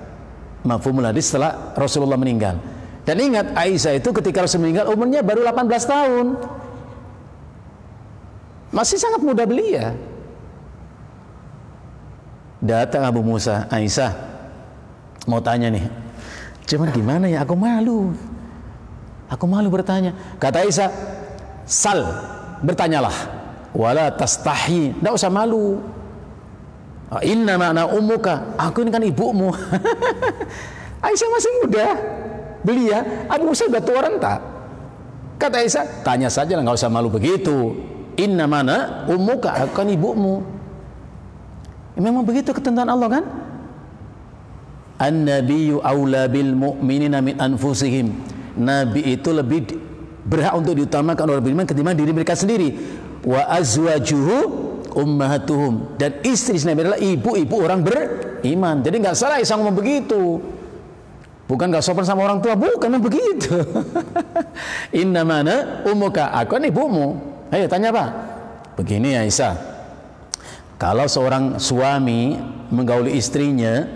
mafhumul hadis, setelah Rasulullah meninggal. Dan ingat, Aisyah itu ketika Rasul meninggal umurnya baru 18 tahun, masih sangat muda belia. Datang Abu Musa, Aisyah mau tanya nih, cuman gimana ya, aku malu bertanya. Kata Aisyah, sal, bertanyalah, wala tastahi, tidak usah malu. Inna ma'na ummuka, aku ini kan ibumu. Aisyah masih muda belia, Abu Musa udah tua renta. Kata Aisyah, tanya saja lah, nggak usah malu begitu. Inna ma'na ummuka, aku kan ibumu. Memang begitu ketentuan Allah kan? An-nabiyyu aula bil mu'minina min anfusihim. Nabi itu lebih berhak untuk diutamakan oleh beriman ketimbang diri mereka sendiri. Wa azwajuhu ummahatuhum, dan istri Nabi adalah ibu-ibu orang beriman. Jadi nggak salah Aisyah ngomong begitu. Bukan nggak sopan sama orang tua, bukan begitu. Inna mana ummuka, aku kan ibumu. Ayo tanya apa? Begini Aisyah, kalau seorang suami menggauli istrinya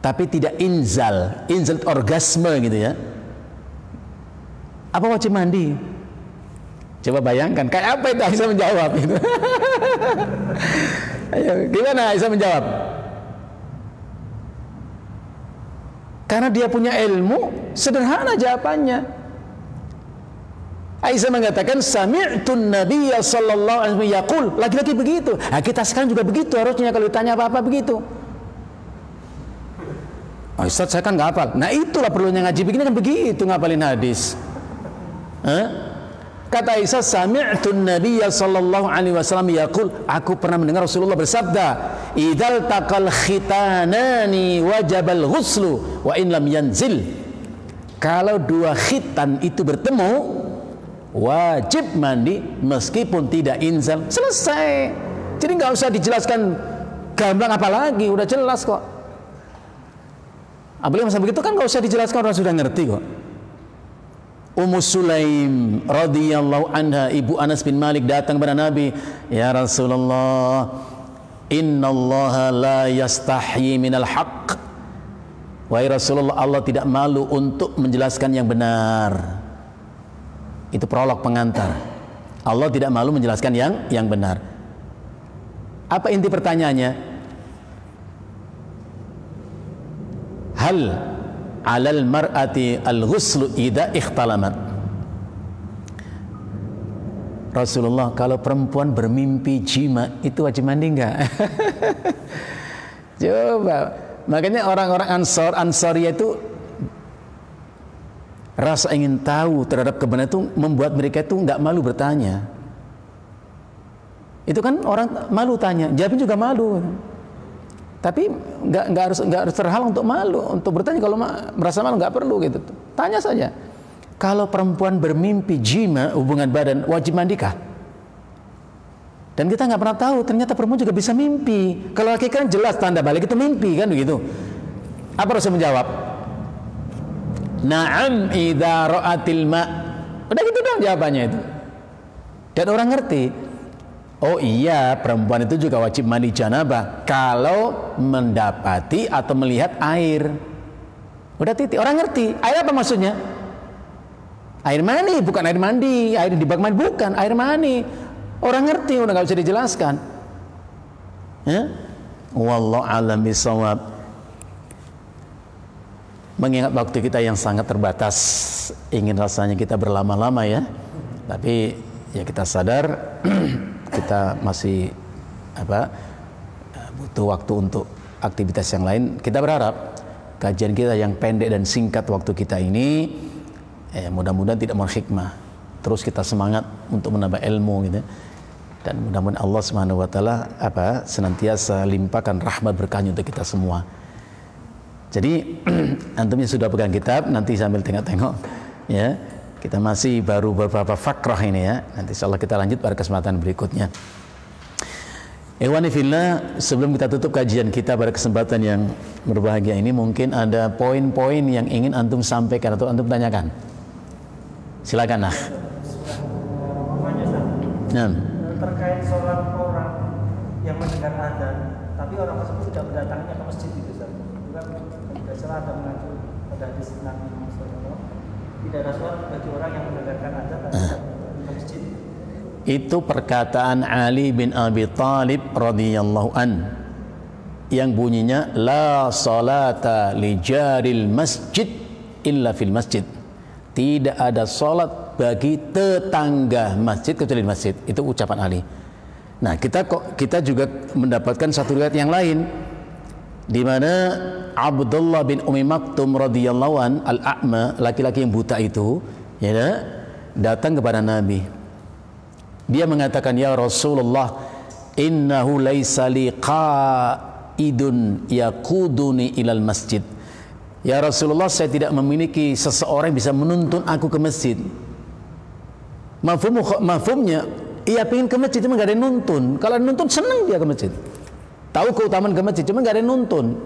tapi tidak inzal orgasme gitu ya, apa wajib mandi? Coba bayangkan, kayak apa itu Aisyah menjawab itu. Ayo, gimana Aisyah menjawab? Karena dia punya ilmu, sederhana jawabannya. Aisyah mengatakan, sami'tun nabiyya sallallahu alaihi wasallam yaqul, laki-laki begitu. Nah, kita sekarang juga begitu harusnya, kalau ditanya apa-apa begitu. Oh, Ustaz, saya kan nggak hafal. Nah, itulah perlunya ngaji begini kan begitu, ngapalin hadis. Kata Aisyah, sami'tun nabiyya sallallahu alaihi wasallam yaqul, aku pernah mendengar Rasulullah bersabda, idzal taqal khitanani wajabal ghuslu wa in lam yanzil. Kalau dua khitan itu bertemu, wajib mandi meskipun tidak inzal. Selesai. Jadi nggak usah dijelaskan gamblang apa lagi, udah jelas kok. Apalagi masa begitu kan nggak usah dijelaskan, orang sudah ngerti kok. Ummu Sulaim radhiyallahu anha, ibu Anas bin Malik, datang kepada Nabi, ya Rasulullah, innallaha la yastahyi minal haqq. Wahai Rasulullah, Allah tidak malu untuk menjelaskan yang benar. Itu prolog pengantar. Allah tidak malu menjelaskan yang benar. Apa inti pertanyaannya? Hal 'alal mar'ati al-ghuslu idza ikhtalamat. Rasulullah, kalau perempuan bermimpi jima itu wajib mandi enggak? Coba. Makanya orang-orang Ansariyah itu Rasa ingin tahu terhadap kebenaran itu membuat mereka itu nggak malu bertanya. Itu kan orang malu tanya, jawabnya juga malu. Tapi nggak harus terhalang untuk malu, untuk bertanya. Kalau merasa malu nggak perlu gitu. Tanya saja. Kalau perempuan bermimpi jima, hubungan badan, wajib mandikah? Dan kita nggak pernah tahu, ternyata perempuan juga bisa mimpi. Kalau laki kan jelas tanda balik itu mimpi kan begitu. Apa Rasul menjawab? Na'am idza ra'atil ma. Udah gitu dong jawabannya itu. Dan orang ngerti. Oh iya, perempuan itu juga wajib mandi janabah kalau mendapati atau melihat air. Udah titik, orang ngerti. Air apa maksudnya? Air mani, bukan air mandi. Air di bak mandi, bukan air mani. Orang ngerti, udah nggak bisa dijelaskan. Ya? Wallahu a'lam bishawab. Mengingat waktu kita yang sangat terbatas, ingin rasanya kita berlama-lama ya. Tapi ya kita sadar kita masih butuh waktu untuk aktivitas yang lain. Kita berharap kajian kita yang pendek dan singkat waktu kita ini mudah-mudahan tidak menghikmah. Terus kita semangat untuk menambah ilmu gitu. Dan mudah-mudahan Allah Subhanahu wa taala senantiasa limpahkan rahmat berkahnya untuk kita semua. Jadi antum yang sudah pegang kitab nanti sambil tengok-tengok ya. Kita masih baru beberapa fakrah ini ya. Nanti insyaallah kita lanjut pada kesempatan berikutnya. Ikhwani fillah, sebelum kita tutup kajian kita pada kesempatan yang berbahagia ini, mungkin ada poin-poin yang ingin antum sampaikan atau antum tanyakan. Silakan nah. Terkait sholat orang yang mendengar adzan, tapi orang tersebut tidak mendatanginya ke masjid itu, Ustaz. Juga tidak salah ada mengacu pada hadis Nabi Muhammad SAW. Tidak ada sholat bagi orang yang mendengarkan adzan tapi tidak ke masjid. Itu perkataan Ali bin Abi Thalib radhiyallahu an yang bunyinya la salata li jaril masjid illa fil masjid. Tidak ada salat bagi tetangga masjid kecuali masjid. Itu ucapan Ali. Nah, kita juga mendapatkan satu riwayat yang lain di mana Abdullah bin Ummi Maktum radhiyallahu an al-a'ma, laki-laki yang buta itu, ya, datang kepada Nabi. Dia mengatakan, "Ya Rasulullah, innahu laisa li qaidun yaquduni ilal masjid." Ya Rasulullah, saya tidak memiliki seseorang yang bisa menuntun aku ke masjid. Mafhumnya, ia pengen ke masjid cuma gak ada yang nuntun. Kalau nuntun senang dia ke masjid. Tahu keutamaan ke masjid cuma gak ada yang nuntun.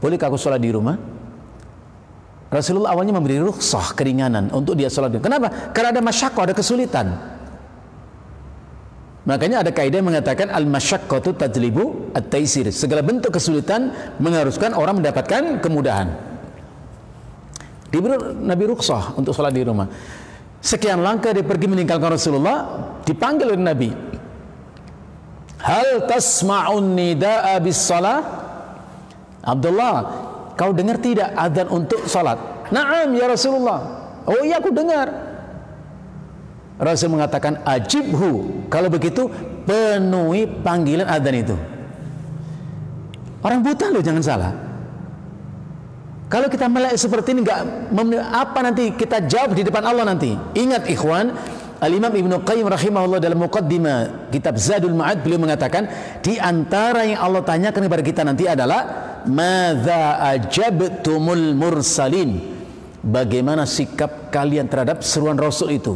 Bolehkah aku sholat di rumah? Rasulullah awalnya memberi rukhsah, keringanan untuk dia sholat di rumah. Kenapa? Karena ada masyaqqah, ada kesulitan. Makanya ada kaidah yang mengatakan al-masyaqqatu tajlibu at-taisir. Segala bentuk kesulitan mengharuskan orang mendapatkan kemudahan. Diberi Nabi rukhsah untuk sholat di rumah. Sekian langkah dia pergi meninggalkan Rasulullah, dipanggil oleh Nabi. Hal tasma'un nida'a bis shalah? Abdullah, kau dengar tidak adzan untuk sholat? Naam ya Rasulullah. Oh iya, aku dengar. Rasul mengatakan ajibhu, kalau begitu penuhi panggilan adzan itu. Orang buta loh, jangan salah. Kalau kita melek seperti ini, apa nanti kita jawab di depan Allah nanti? Ingat ikhwan, Al-Imam Ibnu Qayyim rahimahullah dalam muqaddimah kitab Zadul Ma'ad, beliau mengatakan di antara yang Allah tanyakan kepada kita nanti adalah madza ajabtumul mursalin, bagaimana sikap kalian terhadap seruan Rasul itu?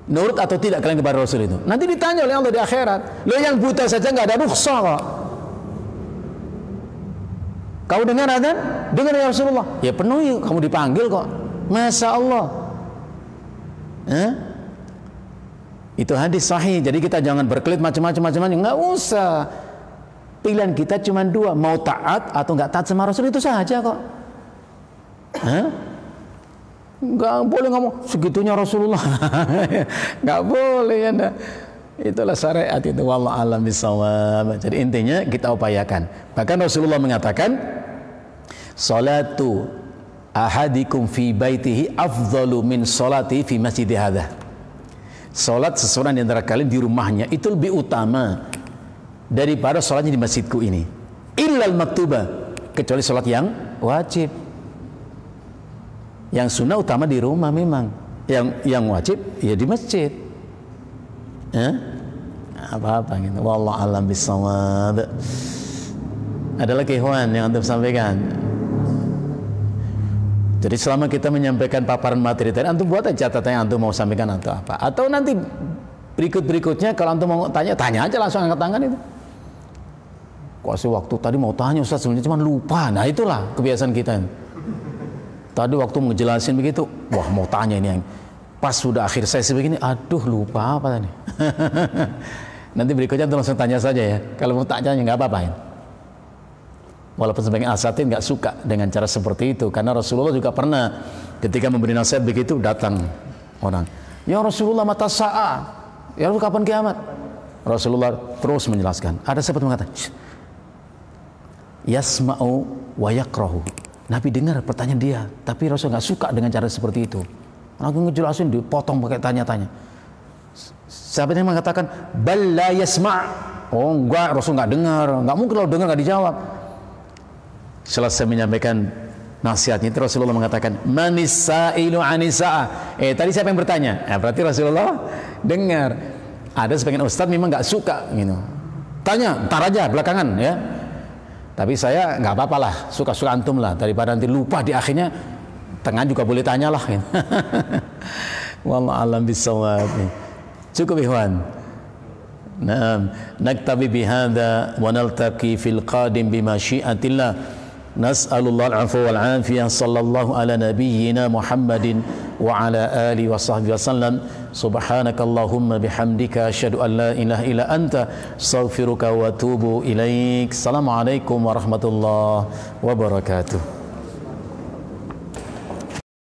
Nurut atau tidak kalian kepada Rasul itu? Nanti ditanya oleh Allah di akhirat. Lo yang buta saja nggak ada rukhsah kok. Kau dengar adzan? Dengar ya Rasulullah. Ya penuhi, kamu dipanggil kok. Masya Allah. Itu hadis sahih. Jadi kita jangan berkelit macam-macam. Nggak usah. Pilihan kita cuma dua, mau taat atau nggak taat sama Rasul, itu saja kok. Nggak boleh ngomong segitunya Rasulullah. Nggak boleh ya. Itulah syariat itu. Wallahu a'lam bishawab. Jadi intinya kita upayakan. Bahkan Rasulullah mengatakan, salatu ahadikum fi baitihi afdalu min salati fi masjid hadha. Salat seseorang di antara kalian di rumahnya itu lebih utama daripada salatnya di masjidku ini. Illal maktubah, kecuali salat yang wajib. Yang sunnah utama di rumah memang. Yang wajib ya di masjid. Apa-apa gitu. Wallahu a'lam bissawab. Ada lagi ikhwan yang antum sampaikan. Jadi selama kita menyampaikan paparan materi tadi, antum buat aja catatan yang antum mau sampaikan atau apa. Atau nanti berikutnya kalau antum mau tanya aja langsung angkat tangan itu. Kok sih waktu tadi mau tanya Ustaz sebenarnya cuma lupa. Nah itulah kebiasaan kita. Tadi waktu ngejelasin begitu, wah mau tanya ini yang pas sudah akhir sesi begini, aduh lupa apa tadi. Nanti berikutnya antum langsung tanya saja ya. Kalau mau tanya nggak apa-apa ya. Walaupun sebagian asatidz nggak suka dengan cara seperti itu, karena Rasulullah juga pernah ketika memberi nasihat begitu datang orang, ya Rasulullah mata sa'a, ya Rasul kapan kiamat? Rasulullah terus menjelaskan. Ada sahabat mengatakan, yasma'u wa yakrahu. Nabi dengar pertanyaan dia, tapi Rasul nggak suka dengan cara seperti itu. Aku ngejelasin dipotong pakai tanya-tanya. Sahabat yang mengatakan, bal la yasma'. Oh enggak, Rasul nggak dengar, nggak mungkin kalau dengar nggak dijawab. Selesai menyampaikan nasihatnya itu Rasulullah mengatakan manis sa'ilu anisa'ah. Tadi siapa yang bertanya? Berarti Rasulullah dengar. Ada sebagian ustadz memang nggak suka gitu. Tanya, ntar aja belakangan ya. Tapi saya nggak apa-apa lah, suka-suka antum lah, daripada nanti lupa di akhirnya. Tengah juga boleh tanya lah gitu. Wallahu a'lam bissawab. Cukup ikhwan. Naam, naktabi bihadza wa naltaqi fil qadim bimasyiatillah. Nas'alullah al-'afwa wal 'afiyah sallallahu ala nabiyyina Muhammadin wa ala alihi wa sahbihi wasallam. Subhanakallahumma bihamdika asyhadu an la ilaha illa anta astaghfiruka wa atubu ilaik. Assalamualaikum warahmatullahi wabarakatuh.